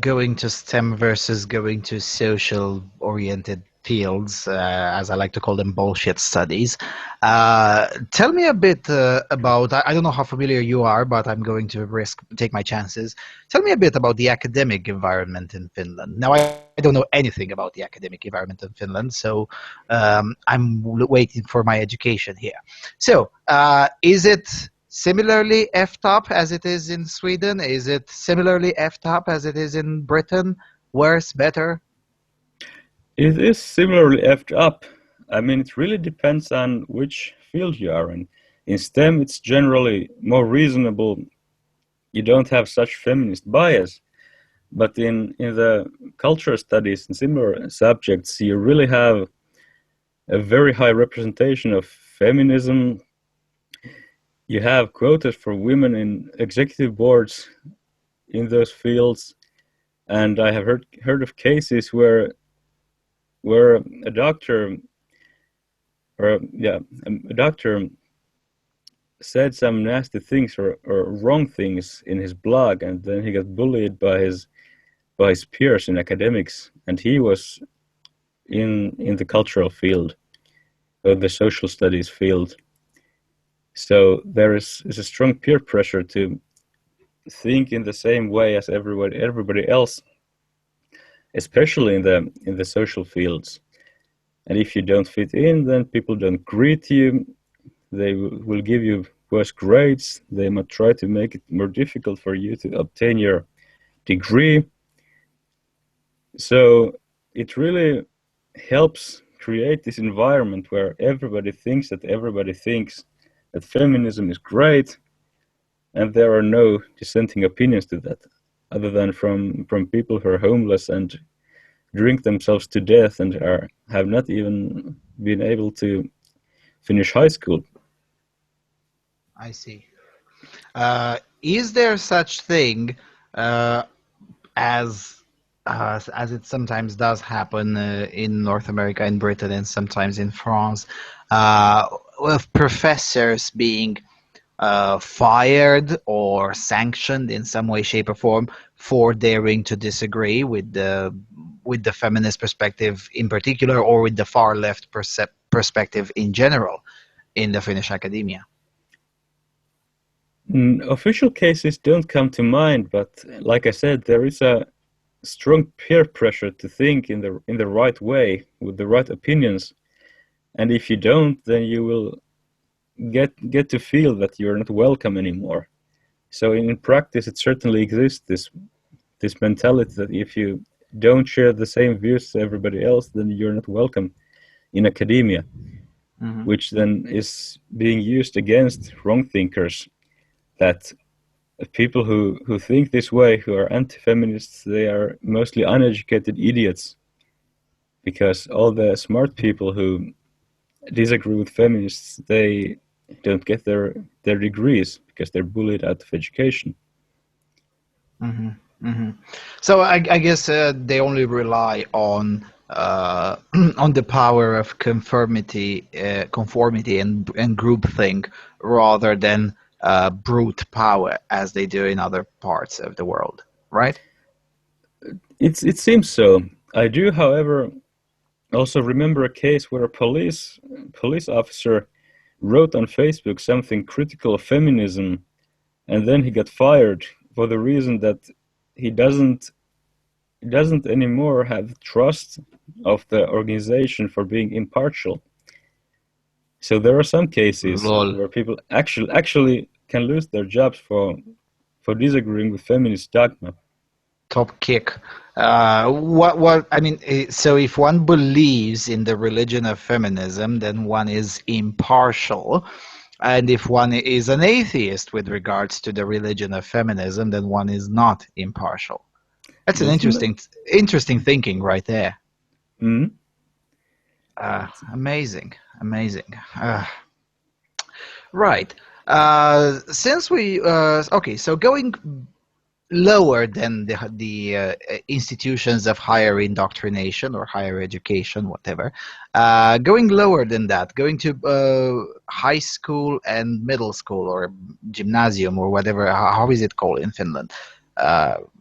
A: going to STEM versus going to social-oriented fields, as I like to call them, bullshit studies, tell me a bit about, I don't know how familiar you are, but I'm going to take my chances. Tell me a bit about the academic environment in Finland. Now, I don't know anything about the academic environment in Finland, so I'm waiting for my education here. So, is it similarly effed up as it is in Sweden? Is it similarly effed up as it is in Britain? Worse, better?
B: It is similarly effed up. I mean, it really depends on which field you are in. In STEM, it's generally more reasonable. You don't have such feminist bias. But in the cultural studies and similar subjects, you really have a very high representation of feminism. You have quotas for women in executive boards in those fields. And I have heard of cases where a doctor a doctor said some nasty things or wrong things in his blog, and then he got bullied by his peers in academics, and he was in the cultural field or the social studies field. So there is a strong peer pressure to think in the same way as everybody else, especially in the social fields. And if you don't fit in, then people don't greet you. They will give you worse grades. They might try to make it more difficult for you to obtain your degree. So it really helps create this environment where everybody thinks that feminism is great, and there are no dissenting opinions to that, other than from people who are homeless and drink themselves to death and have not even been able to finish high school.
A: I see. Is there such thing as as it sometimes does happen in North America, in Britain, and sometimes in France, with professors being fired or sanctioned in some way, shape, or form for daring to disagree with the feminist perspective in particular, or with the far left perspective in general in the Finnish academia?
B: Official cases don't come to mind, but like I said, there is a strong peer pressure to think in the right way with the right opinions, and if you don't, then you will get to feel that you're not welcome anymore. So in practice, it certainly exists, this mentality that if you don't share the same views as everybody else, then you're not welcome in academia, which then is being used against wrong thinkers, that people who think this way, who are anti-feminists, they are mostly uneducated idiots, because all the smart people who disagree with feminists, they don't get their degrees because they're bullied out of education.
A: So I guess they only rely on on the power of conformity and groupthink rather than brute power as they do in other parts of the world, right?
B: It seems so. I do, however, also remember a case where a police officer wrote on Facebook something critical of feminism, and then he got fired for the reason that he doesn't anymore have trust of the organization for being impartial. So there are some cases where people actually can lose their jobs for disagreeing with feminist dogma.
A: Top kick. What I mean, so if one believes in the religion of feminism, then one is impartial. And if one is an atheist with regards to the religion of feminism, then one is not impartial. That's an interesting thinking right there. Amazing. Right. Since we okay, so going lower than the institutions of higher indoctrination or higher education, whatever, going lower than that, going to high school and middle school or gymnasium or whatever, how is it called in Finland?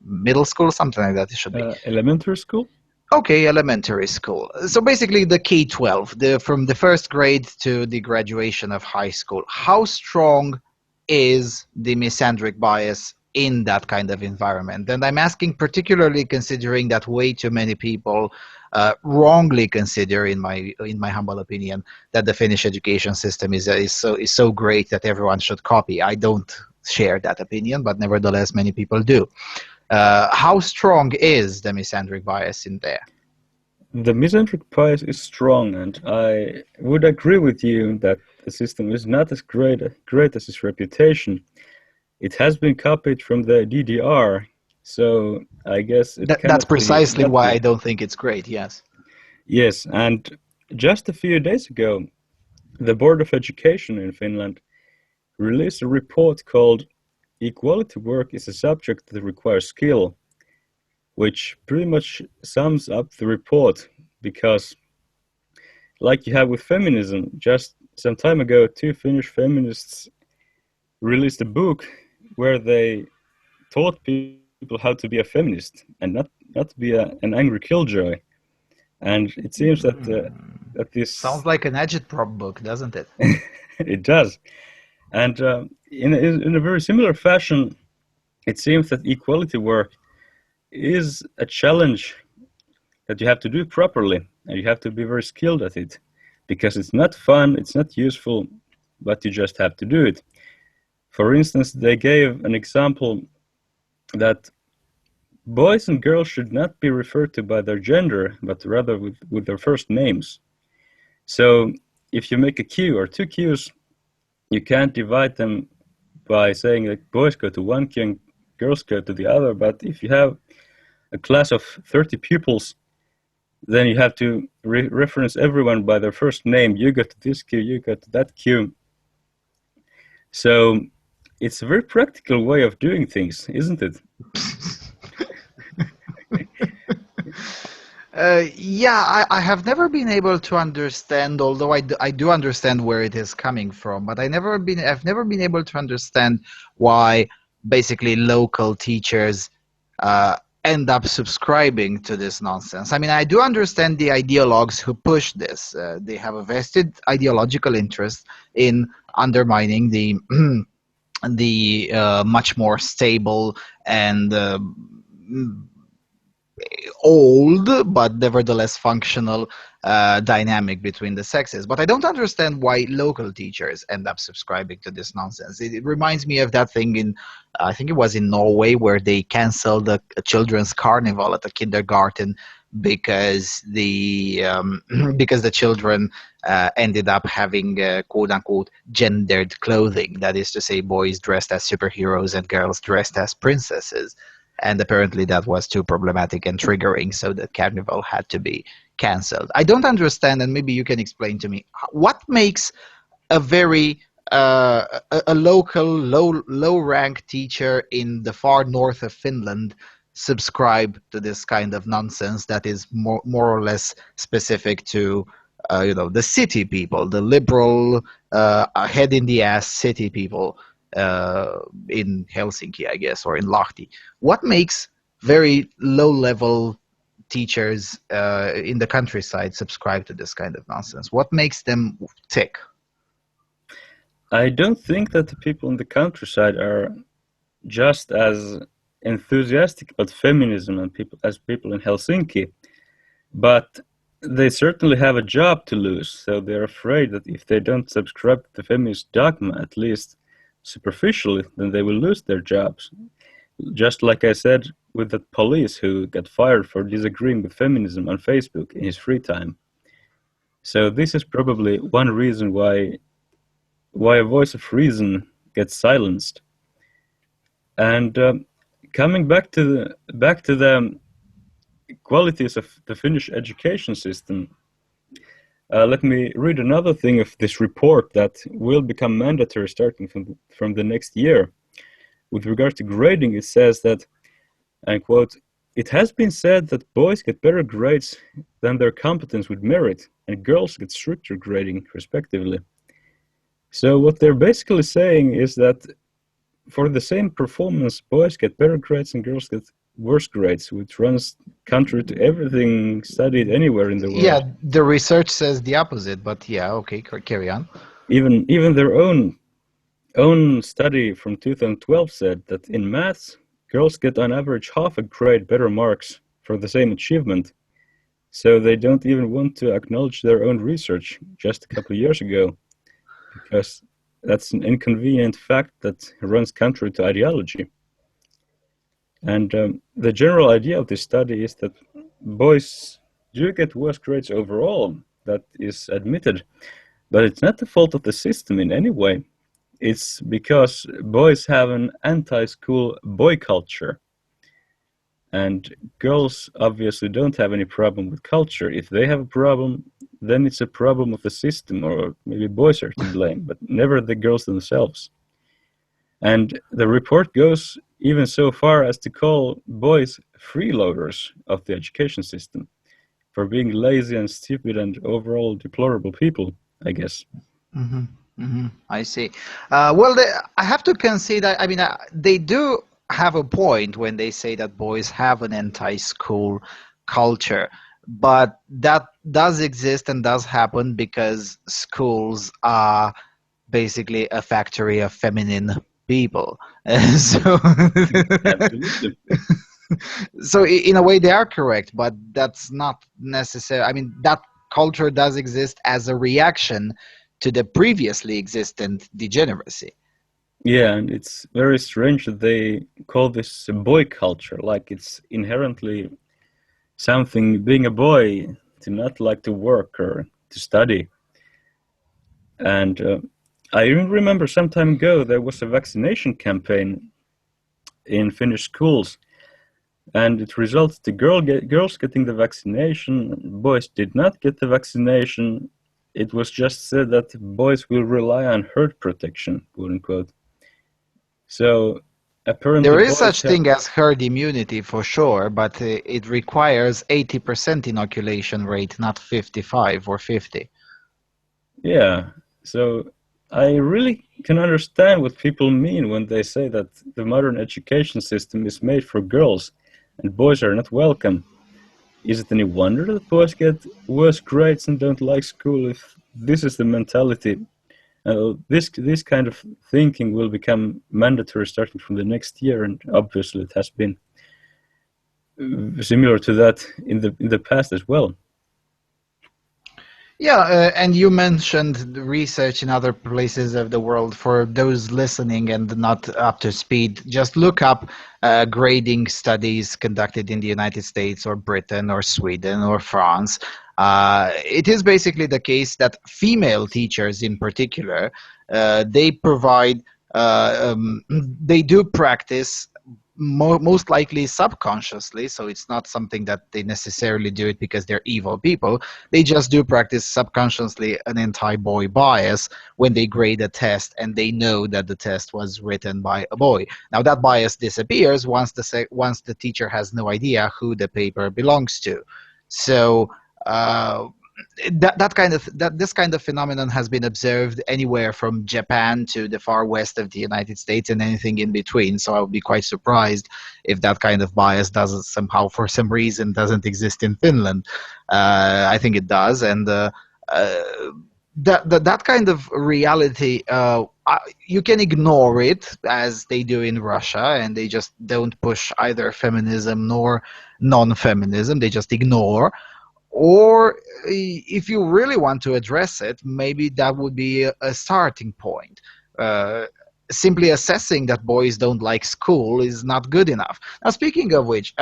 A: Middle school, something like that it should be.
B: Elementary school?
A: Okay, elementary school. So basically the K-12, from the first grade to the graduation of high school. How strong is the misandric bias in that kind of environment? And I'm asking particularly considering that way too many people wrongly consider, in my humble opinion, that the Finnish education system is so great that everyone should copy. I don't share that opinion, but nevertheless many people do. How strong is the misandric bias in there?
B: The misandric bias is strong, and I would agree with you that the system is not as great as its reputation. It has been copied from the DDR, so I guess
A: that's precisely why I don't think it's great. Yes.
B: Yes, and just a few days ago, the Board of Education in Finland released a report called "Equality Work is a Subject that Requires Skill," which pretty much sums up the report, because, like you have with feminism, just some time ago, two Finnish feminists released a book where they taught people how to be a feminist and not to be an angry killjoy. And it seems that this
A: sounds like an agitprop book, doesn't it?
B: It does. And in a very similar fashion, it seems that equality work is a challenge that you have to do properly, and you have to be very skilled at it, because it's not fun, it's not useful, but you just have to do it. For instance, they gave an example that boys and girls should not be referred to by their gender, but rather with their first names. So if you make a queue or two queues, you can't divide them by saying that boys go to one queue and girls go to the other. But if you have a class of 30 pupils, then you have to reference everyone by their first name. You go to this queue, you go to that queue. So it's a very practical way of doing things, isn't it?
A: Yeah, I have never been able to understand, although I do understand where it is coming from, but I've never been able to understand why basically local teachers end up subscribing to this nonsense. I mean, I do understand the ideologues who push this. They have a vested ideological interest in undermining the much more stable and old but nevertheless functional dynamic between the sexes. But I don't understand why local teachers end up subscribing to this nonsense. It reminds me of that thing in, I think it was in Norway, where they canceled a children's carnival at a kindergarten because because the children ended up having quote unquote gendered clothing. That is to say, boys dressed as superheroes and girls dressed as princesses. And apparently that was too problematic and triggering, so the carnival had to be cancelled. I don't understand, and maybe you can explain to me what makes a very a local low rank teacher in the far north of Finland subscribe to this kind of nonsense that is more or less specific to the city people, the liberal head in the ass city people in Helsinki, I guess, or in Lahti. What makes very low level teachers in the countryside subscribe to this kind of nonsense? What makes them tick?
B: I don't think that the people in the countryside are just as enthusiastic about feminism and as people in Helsinki, but they certainly have a job to lose, so they're afraid that if they don't subscribe to the feminist dogma, at least superficially, then they will lose their jobs. Just like I said with the police who got fired for disagreeing with feminism on Facebook in his free time. So this is probably one reason why a voice of reason gets silenced. And coming back to the qualities of the Finnish education system, let me read another thing of this report that will become mandatory starting from the next year. With regard to grading, it says that, and quote, "It has been said that boys get better grades than their competence would merit, and girls get stricter grading, respectively." So what they're basically saying is that for the same performance, boys get better grades and girls get worse grades, which runs counter to everything studied anywhere in the world.
A: Yeah, the research says the opposite, but yeah, okay, carry on.
B: Even their own study from 2012 said that in maths, girls get on average half a grade better marks for the same achievement. So they don't even want to acknowledge their own research just a couple of years ago, because that's an inconvenient fact that runs counter to ideology. And the general idea of this study is that boys do get worse grades overall, that is admitted, but it's not the fault of the system in any way. It's because boys have an anti-school boy culture. And girls obviously don't have any problem with culture. If they have a problem, then it's a problem of the system, or maybe boys are to blame, but never the girls themselves. And the report goes even so far as to call boys freeloaders of the education system for being lazy and stupid and overall deplorable people, I guess.
A: Mm-hmm. Mm-hmm. I see. Well, I have to concede that, I mean, they do have a point when they say that boys have an anti-school culture, but that does exist and does happen because schools are basically a factory of feminine people. So,
B: Absolutely.
A: so in a way they are correct, but that's not necessary. I mean, that culture does exist as a reaction to the previously existent degeneracy.
B: Yeah, and it's very strange that they call this a boy culture, like it's inherently something, being a boy, to not like to work or to study. And I even remember some time ago there was a vaccination campaign in Finnish schools, and it resulted to girls getting the vaccination, boys did not get the vaccination. It was just said that boys will rely on herd protection, quote unquote. So apparently
A: There is
B: boys
A: such
B: have,
A: thing as herd immunity for sure, but it requires 80% inoculation rate, not 55 or 50.
B: yeah. So I really can understand what people mean when they say that the modern education system is made for girls and boys are not welcome. Is it any wonder that boys get worse grades and don't like school if this is the mentality? This kind of thinking will become mandatory starting from the next year, and obviously it has been. similar to that in the past as well.
A: Yeah, and you mentioned the research in other places of the world. For those listening and not up to speed, just look up grading studies conducted in the United States or Britain or Sweden or France. It is basically the case that female teachers in particular, they provide, they do practice most likely subconsciously, so it's not something that they necessarily do it because they're evil people. They just do practice subconsciously an anti-boy bias when they grade a test and they know that the test was written by a boy. Now that bias disappears once the teacher has no idea who the paper belongs to. So this kind of phenomenon has been observed anywhere from Japan to the far west of the United States and anything in between. So I would be quite surprised if that kind of bias doesn't somehow, for some reason, doesn't exist in Finland. I think it does, and that kind of reality, you can ignore it as they do in Russia, and they just don't push either feminism nor non-feminism. They just ignore. Or if you really want to address it, maybe that would be a starting point. Simply assessing that boys don't like school is not good enough. Now, speaking of which,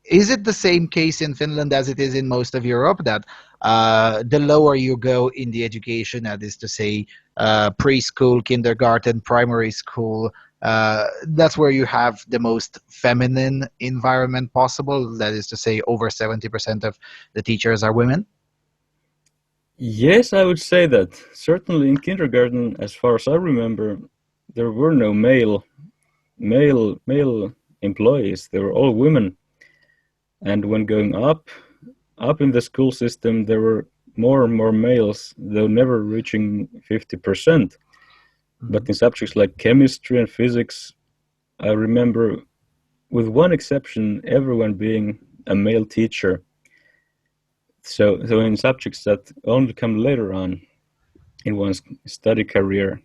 A: is it the same case in Finland as it is in most of Europe, that the lower you go in the education, that is to say, preschool, kindergarten, primary school, that's where you have the most feminine environment possible? That is to say, over 70% of the teachers are women?
B: Yes, I would say that. Certainly in kindergarten, as far as I remember, there were no male employees. They were all women. And when going up in the school system, there were more and more males, though never reaching 50%. But in subjects like chemistry and physics, I remember, with one exception, everyone being a male teacher. So in subjects that only come later on in one's study career,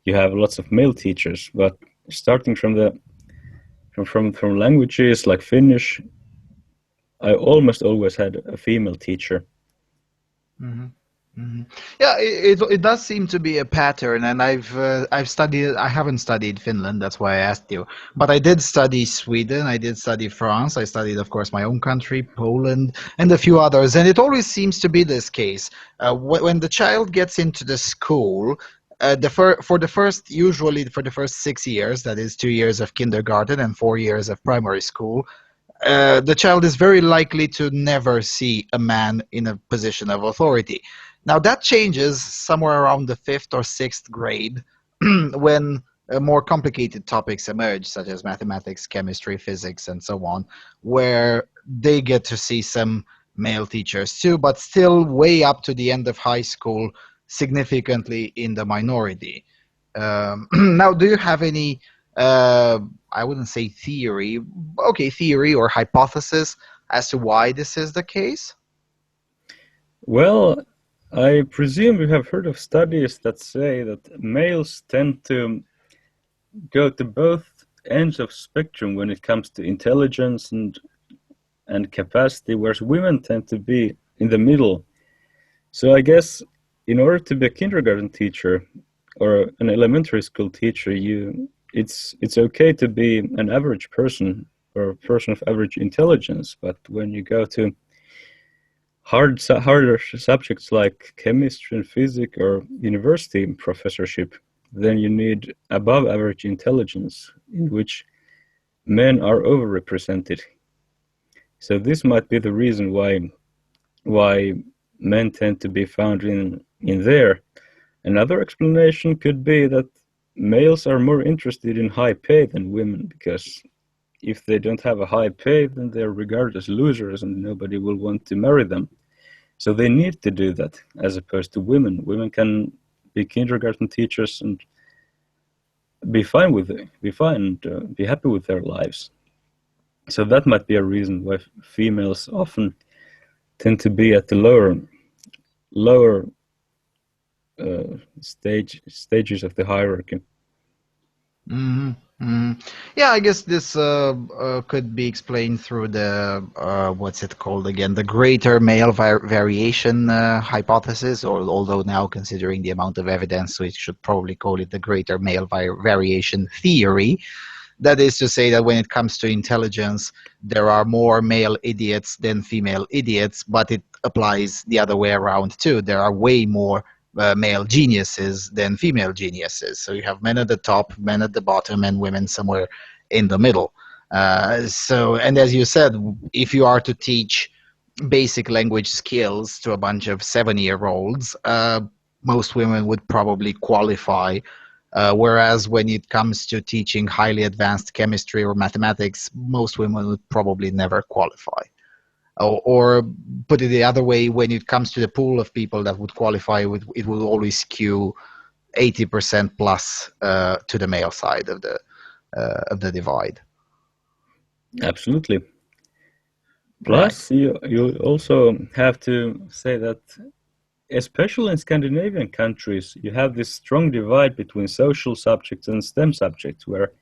B: you have lots of male teachers. But starting from languages like Finnish, I almost always had a female teacher.
A: Mm-hmm. Mm-hmm. Yeah, it does seem to be a pattern, and I've studied. I haven't studied Finland, that's why I asked you. But I did study Sweden. I did study France. I studied, of course, my own country, Poland, and a few others. And it always seems to be this case when the child gets into the school. Usually for the first 6 years, that is 2 years of kindergarten and 4 years of primary school, the child is very likely to never see a man in a position of authority. Now that changes somewhere around the fifth or sixth grade when more complicated topics emerge, such as mathematics, chemistry, physics, and so on, where they get to see some male teachers too, but still way up to the end of high school, significantly in the minority. Now, do you have any, I wouldn't say theory, theory or hypothesis as to why this is the case?
B: Well, I presume you have heard of studies that say that males tend to go to both ends of spectrum when it comes to intelligence and capacity, whereas women tend to be in the middle. So I guess in order to be a kindergarten teacher or an elementary school teacher, it's okay to be an average person or a person of average intelligence, but when you go to harder subjects like chemistry and physics or university professorship, then you need above average intelligence, in which men are overrepresented. So this might be the reason why men tend to be found in there. Another explanation could be that males are more interested in high pay than women, because if they don't have a high pay, then they're regarded as losers and nobody will want to marry them. So they need to do that, as opposed to women. Women can be kindergarten teachers and be fine with it, be happy with their lives. So that might be a reason why females often tend to be at the lower stages of the hierarchy.
A: Mm-hmm. Yeah, I guess this could be explained through the what's it called again? The greater male variation hypothesis, or although now considering the amount of evidence, we should probably call it the greater male variation theory. That is to say that when it comes to intelligence, there are more male idiots than female idiots, but it applies the other way around too. There are way more male geniuses than female geniuses. So you have men at the top, men at the bottom, and women somewhere in the middle. And as you said, if you are to teach basic language skills to a bunch of 7-year-olds, most women would probably qualify. Whereas when it comes to teaching highly advanced chemistry or mathematics, most women would probably never qualify. Or put it the other way, when it comes to the pool of people that would qualify, it will always skew 80% plus to the male side of the divide.
B: Absolutely. Plus, you also have to say that, especially in Scandinavian countries, you have this strong divide between social subjects and STEM subjects, where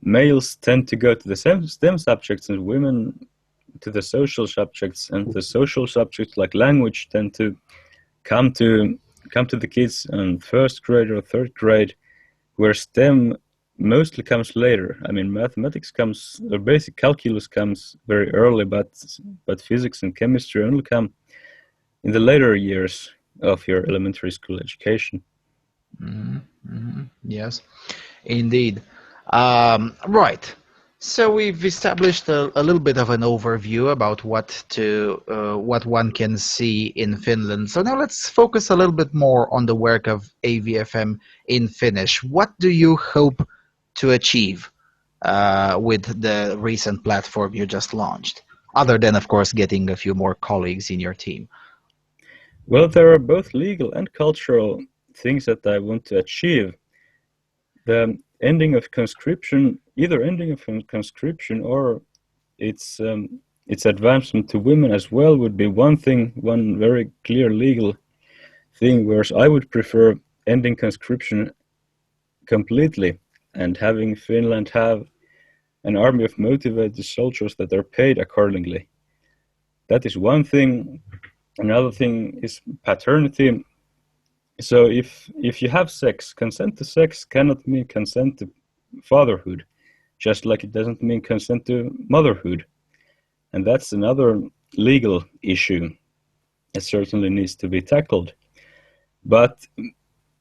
B: males tend to go to the STEM subjects and women to the social subjects, and the social subjects like language tend to come to the kids in first grade or third grade, where STEM mostly comes later. I mean, mathematics comes, or basic calculus comes very early, but physics and chemistry only come in the later years of your elementary school education.
A: Yes, indeed. Right. So we've established a little bit of an overview about what one can see in Finland. So now let's focus a little bit more on the work of AVFM in Finnish. What do you hope to achieve with the recent platform you just launched, other than, of course, getting a few more colleagues in your team?
B: Well, there are both legal and cultural things that I want to achieve. The ending of conscription, either ending of conscription or its advancement to women as well, would be one thing, one very clear legal thing, whereas I would prefer ending conscription completely and having Finland have an army of motivated soldiers that are paid accordingly. That is one thing. Another thing is paternity. So if you have sex, consent to sex cannot mean consent to fatherhood, just like it doesn't mean consent to motherhood. And that's another legal issue that certainly needs to be tackled. But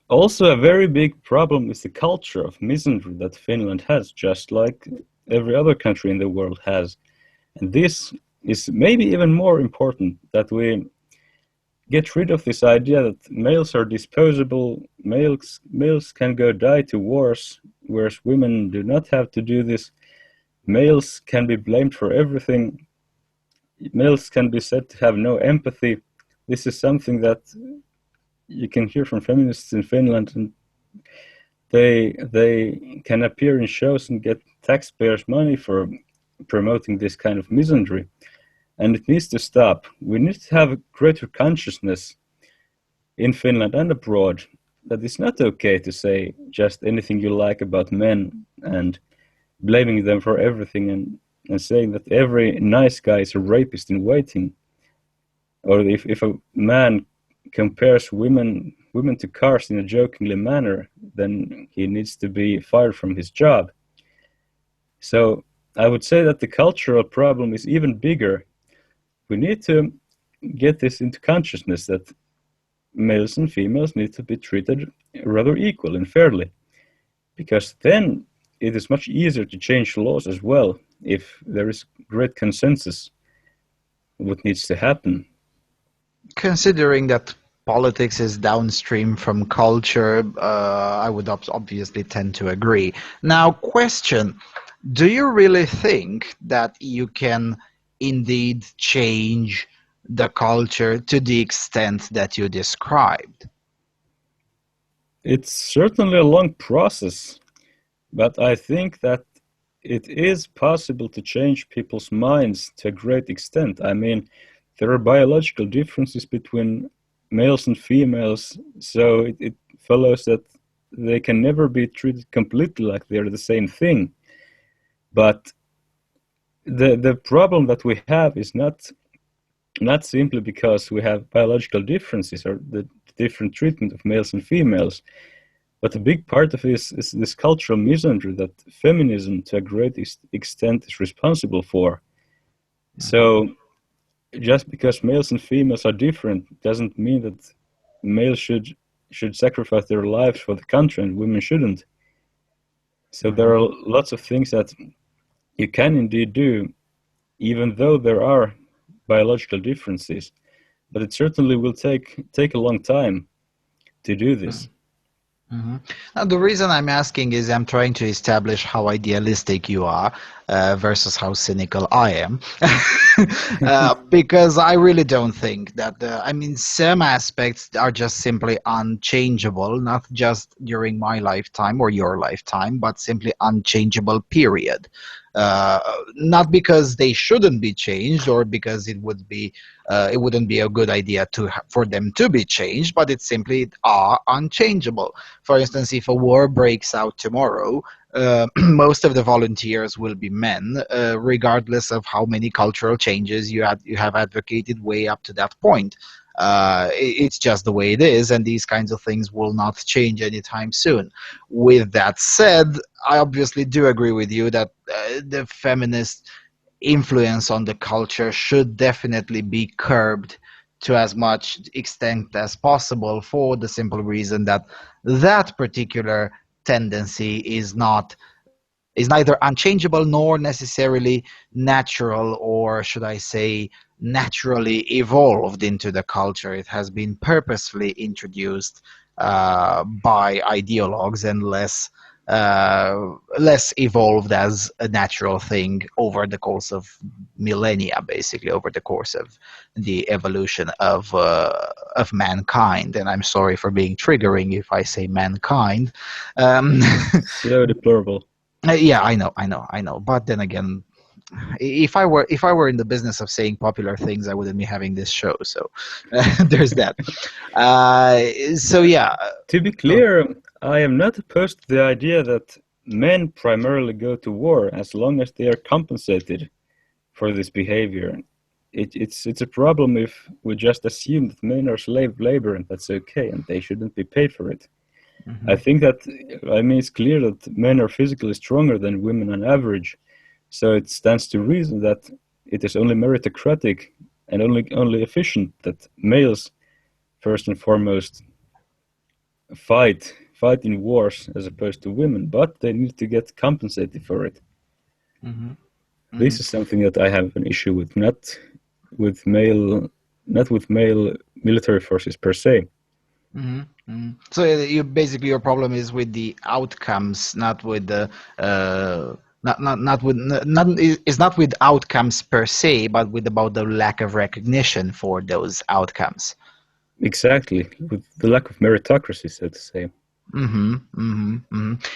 B: also a very big problem is the culture of misandry that Finland has, just like every other country in the world has. And this is maybe even more important, that we get rid of this idea that males are disposable, males can go die to wars, whereas women do not have to do this. Males can be blamed for everything. Males can be said to have no empathy. This is something that you can hear from feminists in Finland, and they can appear in shows and get taxpayers' money for promoting this kind of misandry. And it needs to stop. We need to have a greater consciousness in Finland and abroad that it's not okay to say just anything you like about men and blaming them for everything and saying that every nice guy is a rapist in waiting. Or if a man compares women to cars in a jokingly manner, then he needs to be fired from his job. So I would say that the cultural problem is even bigger. We need to get this into consciousness that males and females need to be treated rather equal and fairly, because then it is much easier to change laws as well if there is great consensus what needs to happen.
A: Considering that politics is downstream from culture, I would obviously tend to agree. Now, question, do you really think that you can indeed change the culture to the extent that you described?
B: It's certainly a long process, but I think that it is possible to change people's minds to a great extent. I mean, there are biological differences between males and females, so it follows that they can never be treated completely like they're the same thing. But the problem that we have is not simply because we have biological differences or the different treatment of males and females, but a big part of this is this cultural misandry that feminism to a great extent is responsible for. So just because males and females are different doesn't mean that males should sacrifice their lives for the country and women shouldn't. So there are lots of things that you can indeed do, even though there are biological differences, but it certainly will take a long time to do this.
A: Now, the reason I'm asking is I'm trying to establish how idealistic you are versus how cynical I am. Because I really don't think that, I mean, some aspects are just simply unchangeable, not just during my lifetime or your lifetime, but simply unchangeable, period. Not because they shouldn't be changed or because it wouldn't be a good idea for them to be changed, but it simply are unchangeable. For instance, if a war breaks out tomorrow, most of the volunteers will be men, regardless of how many cultural changes you have advocated way up to that point. It's just the way it is, and these kinds of things will not change anytime soon. With that said, I obviously do agree with you that the feminist influence on the culture should definitely be curbed to as much extent as possible, for the simple reason that that particular tendency is neither unchangeable nor necessarily natural, or should I say naturally evolved into the culture. It has been purposefully introduced by ideologues and less evolved as a natural thing over the course of millennia, basically over the course of the evolution of mankind. And I'm sorry for being triggering if I say mankind.
B: So deplorable.
A: Yeah, I know. But then again, if I were in the business of saying popular things, I wouldn't be having this show. So there's that. So yeah.
B: To be clear, I am not opposed to the idea that men primarily go to war as long as they are compensated for this behavior. It's a problem if we just assume that men are slave labor and that's okay and they shouldn't be paid for it. I think that, I mean, it's clear that men are physically stronger than women on average, so it stands to reason that it is only meritocratic and only efficient that males, first and foremost, fight in wars as opposed to women, but they need to get compensated for it. This is something that I have an issue with, not with male military forces per se.
A: So your problem is with the outcomes, not with the not with outcomes per se, but about the lack of recognition for those outcomes.
B: Exactly, with the lack of meritocracy, so to say.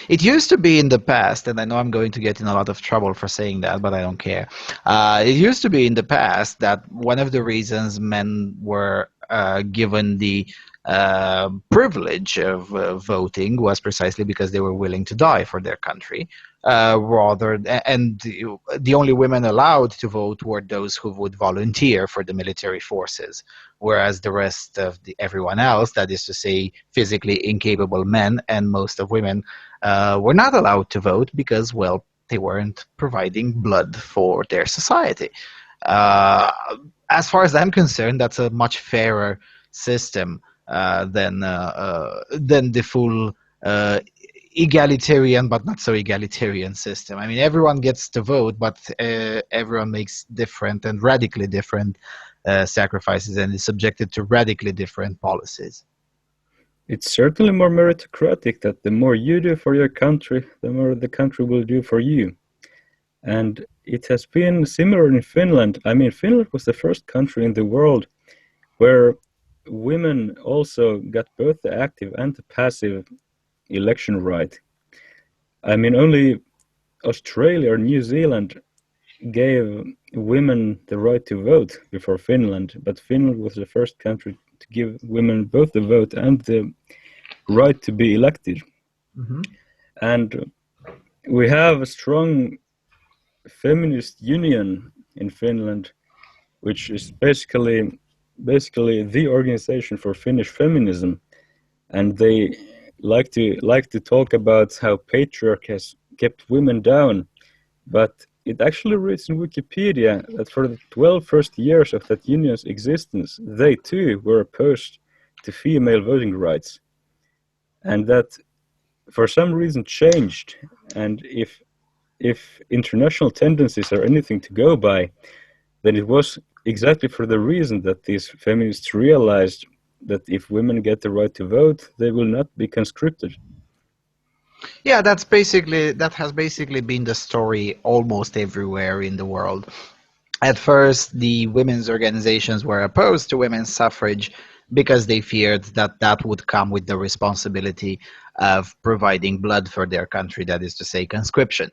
A: It used to be in the past, and I know I'm going to get in a lot of trouble for saying that, but I don't care. It used to be in the past that one of the reasons men were given the privilege of voting was precisely because they were willing to die for their country. And the only women allowed to vote were those who would volunteer for the military forces, whereas the rest of everyone else, that is to say physically incapable men and most of women, were not allowed to vote because, well, they weren't providing blood for their society. As far as I'm concerned, that's a much fairer system than the full egalitarian but not so egalitarian system. I mean, everyone gets to vote, but everyone makes different and radically different sacrifices and is subjected to radically different policies.
B: It's certainly more meritocratic that the more you do for your country, the more the country will do for you. And it has been similar in Finland. I mean, Finland was the first country in the world where women also got both the active and the passive election right. I mean, only Australia or New Zealand gave women the right to vote before Finland, but Finland was the first country to give women both the vote and the right to be elected.
A: Mm-hmm.
B: And we have a strong feminist union in Finland, which is basically the organization for Finnish feminism, and they like to talk about how patriarchy has kept women down, but it actually reads in Wikipedia that for the 12 first years of that union's existence, they too were opposed to female voting rights, and that for some reason changed. And if international tendencies are anything to go by, then it was exactly for the reason that these feminists realized that if women get the right to vote, they will not be conscripted.
A: Yeah, that has basically been the story almost everywhere in the world. At first, the women's organizations were opposed to women's suffrage because they feared that that would come with the responsibility of providing blood for their country, that is to say, conscription.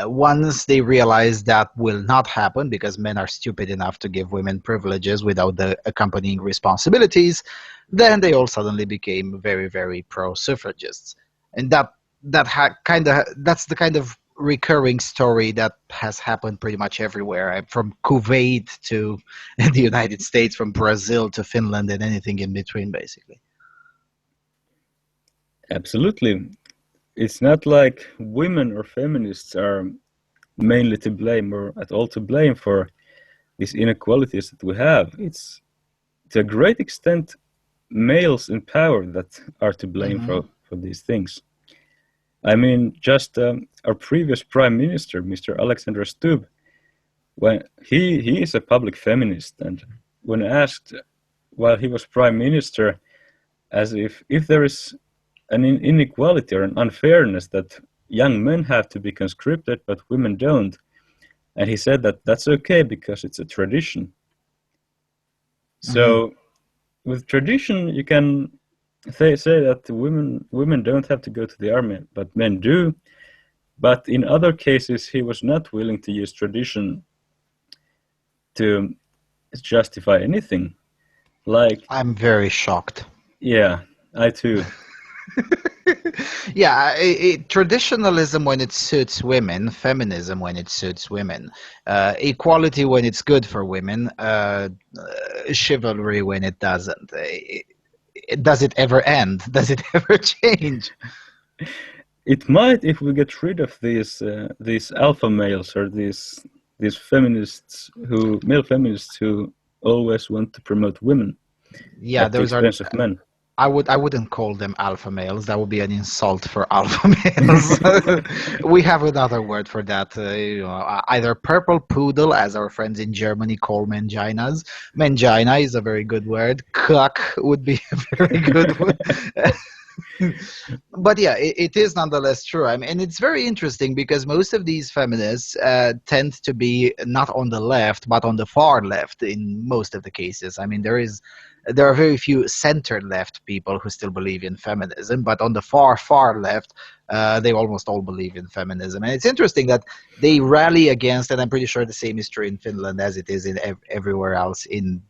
A: Once they realized that will not happen because men are stupid enough to give women privileges without the accompanying responsibilities, then they all suddenly became very, very pro-suffragists. And that's the kind of recurring story that has happened pretty much everywhere, from Kuwait to the United States, from Brazil to Finland, and anything in between, basically.
B: Absolutely. It's not like women or feminists are mainly to blame or at all to blame for these inequalities that we have. It's to a great extent males in power that are to blame for these things. I mean, just our previous prime minister, Mr. Alexander Stubb, when he is a public feminist, and when asked while he was prime minister, as if there is an inequality or an unfairness that young men have to be conscripted but women don't, and he said that that's okay because it's a tradition. So with tradition, you can say that women don't have to go to the army, but men do. But in other cases, he was not willing to use tradition to justify anything. Like,
A: I'm very shocked.
B: yeah, I too.
A: Yeah, traditionalism when it suits women, feminism when it suits women, equality when it's good for women, chivalry when it doesn't. Does it ever end? Does it ever change?
B: It might if we get rid of these alpha males or these male feminists who always want to promote women
A: Yeah,
B: at the
A: those are.
B: expense of men.
A: I wouldn't call them alpha males. That would be an insult for alpha males. We have another word for that. Either purple poodle, as our friends in Germany call manginas. Mangina is a very good word. Cuck would be a very good word. But yeah, it is nonetheless true. I mean, and it's very interesting because most of these feminists tend to be not on the left, but on the far left in most of the cases. I mean, there are very few center left people who still believe in feminism, but on the far left, they almost all believe in feminism. And it's interesting that they rally against, and I'm pretty sure the same is true in Finland as it is in everywhere else in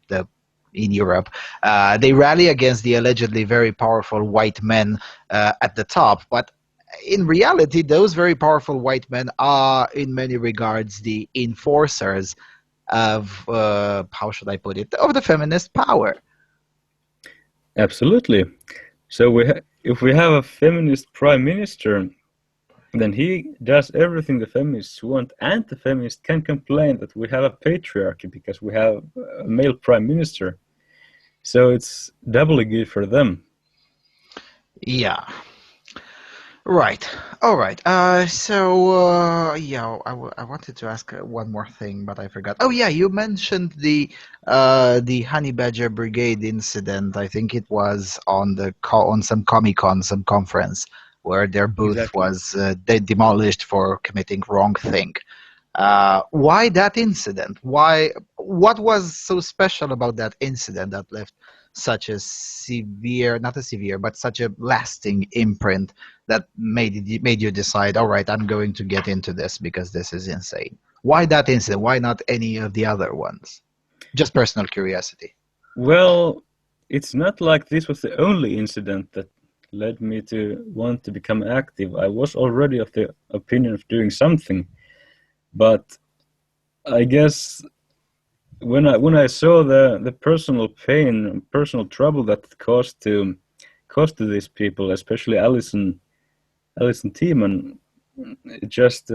A: Europe. They rally against the allegedly very powerful white men at the top, but in reality, those very powerful white men are, in many regards, the enforcers of, how should I put it, of the feminist power.
B: Absolutely. So if we have a feminist prime minister, then he does everything the feminists want, and the feminists can complain that we have a patriarchy because we have a male prime minister. So it's doubly good for them.
A: Yeah. Right. All right. Yeah, I wanted to ask one more thing, but I forgot. Oh, yeah, you mentioned the Honey Badger Brigade incident. I think it was on some Comic-Con, some conference, where their booth
B: Exactly.
A: was demolished for committing wrong thing. Why that incident? What was so special about that incident that left such a severe, not a severe, but such a lasting imprint that made you decide, all right, I'm going to get into this because this is insane? Why that incident? Why not any of the other ones? Just personal curiosity.
B: Well, it's not like this was the only incident that led me to want to become active. I was already of the opinion of doing something, but I guess when I saw the personal pain, personal trouble that it caused to these people, especially Alison Tiemann, it just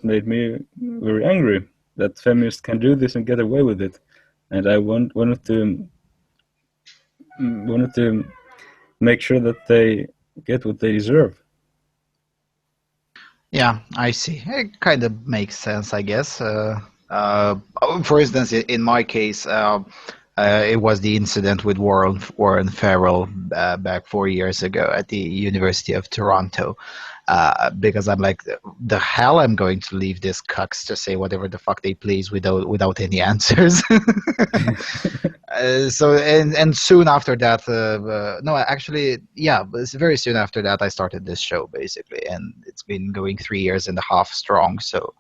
B: made me very angry that feminists can do this and get away with it, and I wanted to make sure that they get what they deserve.
A: Yeah, I see. It kind of makes sense, I guess. For instance, in my case, it was the incident with Warren Farrell back 4 years ago at the University of Toronto. Because I'm like, the hell I'm going to leave this cucks to say whatever the fuck they please without any answers. So and soon after that, no, actually, yeah, it's very soon after that I started this show basically, and it's been going 3.5 years strong. So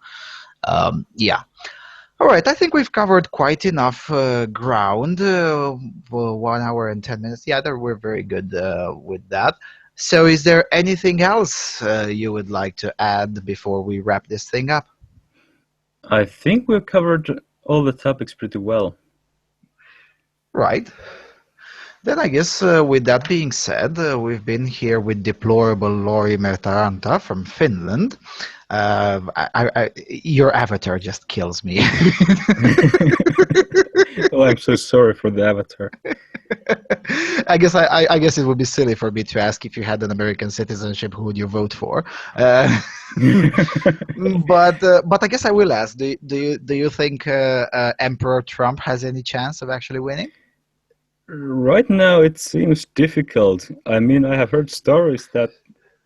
A: yeah. All right, I think we've covered quite enough ground. For 1 hour and 10 minutes. Yeah, we're very good with that. So, is there anything else you would like to add before we wrap this thing up?
B: I think we've covered all the topics pretty well.
A: Right. Then I guess with that being said, we've been here with deplorable Lauri Mertaranta from Finland. Your avatar just kills me.
B: Oh, I'm so sorry for the avatar.
A: I guess it would be silly for me to ask if you had an American citizenship, who would you vote for? But I guess I will ask. Do you think Emperor Trump has any chance of actually winning?
B: Right now, it seems difficult. I mean, I have heard stories that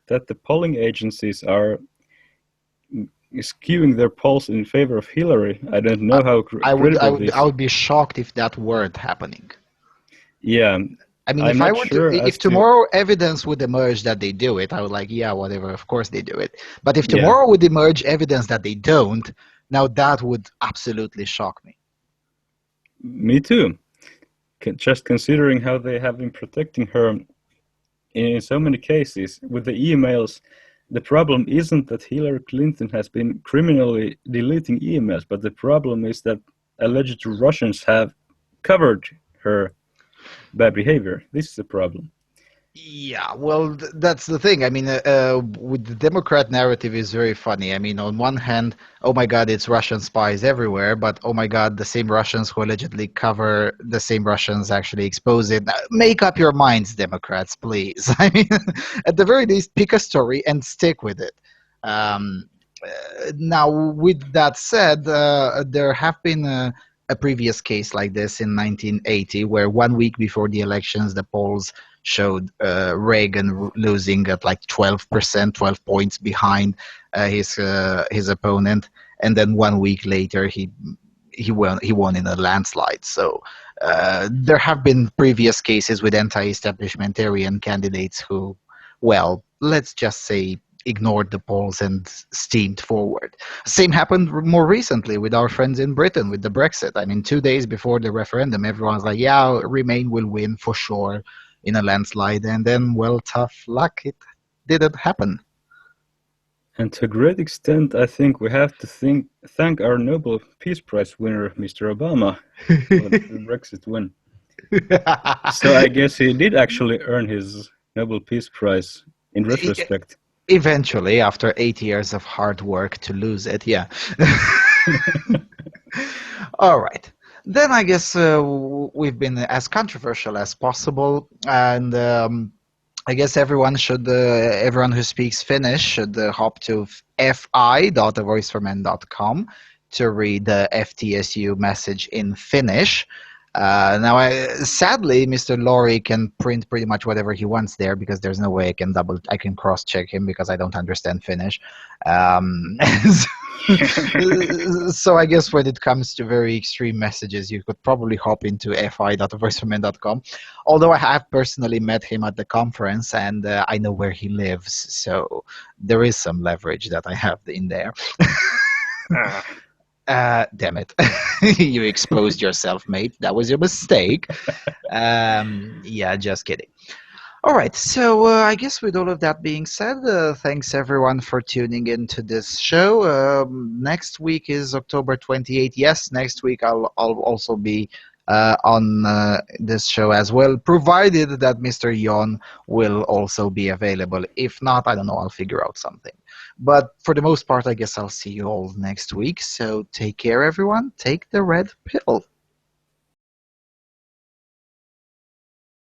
B: the polling agencies are skewing their polls in favor of Hillary. I don't know how credible this.
A: I would be shocked if that weren't happening.
B: Yeah.
A: I mean,
B: I'm
A: if tomorrow evidence would emerge that they do it, I would like, yeah, whatever, of course they do it. But if tomorrow would emerge evidence that they don't, now that would absolutely shock me.
B: Me too. Just considering how they have been protecting her in so many cases with the emails. The problem isn't that Hillary Clinton has been criminally deleting emails, but the problem is that alleged Russians have covered her bad behavior. This is the problem.
A: Yeah, well, that's the thing. I mean, with the Democrat narrative is very funny. I mean, on one hand, oh my God, it's Russian spies everywhere, but oh my God, the same Russians who allegedly cover the same Russians actually expose it. Make up your minds, Democrats, please. I mean, at the very least, pick a story and stick with it. Now, with that said, there have been a previous case like this in 1980, where 1 week before the elections, the polls showed Reagan losing at like 12%, 12 points behind his opponent, and then 1 week later he won in a landslide. So there have been previous cases with anti-establishmentarian candidates who, well, let's just say, ignored the polls and steamed forward. Same happened more recently with our friends in Britain with the Brexit. I mean, 2 days before the referendum, everyone's like, yeah, Remain will win for sure in a landslide, and then, well, tough luck, it didn't happen.
B: And to a great extent, I think we have to thank our Nobel Peace Prize winner, Mr. Obama, for the Brexit win. So I guess he did actually earn his Nobel Peace Prize in retrospect.
A: Eventually, after 8 years of hard work to lose it, yeah. All right. Then I guess we've been as controversial as possible, and I guess everyone who speaks Finnish should hop to fi.avoiceformen.com to read the FTSU message in Finnish. Now, sadly, Mr. Lauri can print pretty much whatever he wants there, because there's no way I can cross-check him because I don't understand Finnish. So I guess when it comes to very extreme messages, you could probably hop into fi.voiceformen.com. Although I have personally met him at the conference, and I know where he lives, so there is some leverage that I have in there. Damn it. You exposed yourself, mate. That was your mistake. Yeah, just kidding. All right, so I guess with all of that being said, thanks everyone for tuning in to this show. Next week is October 28th. Yes, next week I'll also be on this show as well, provided that Mr. Yon will also be available. If not, I don't know, I'll figure out something. But for the most part, I guess I'll see you all next week. So take care, everyone. Take the red pill.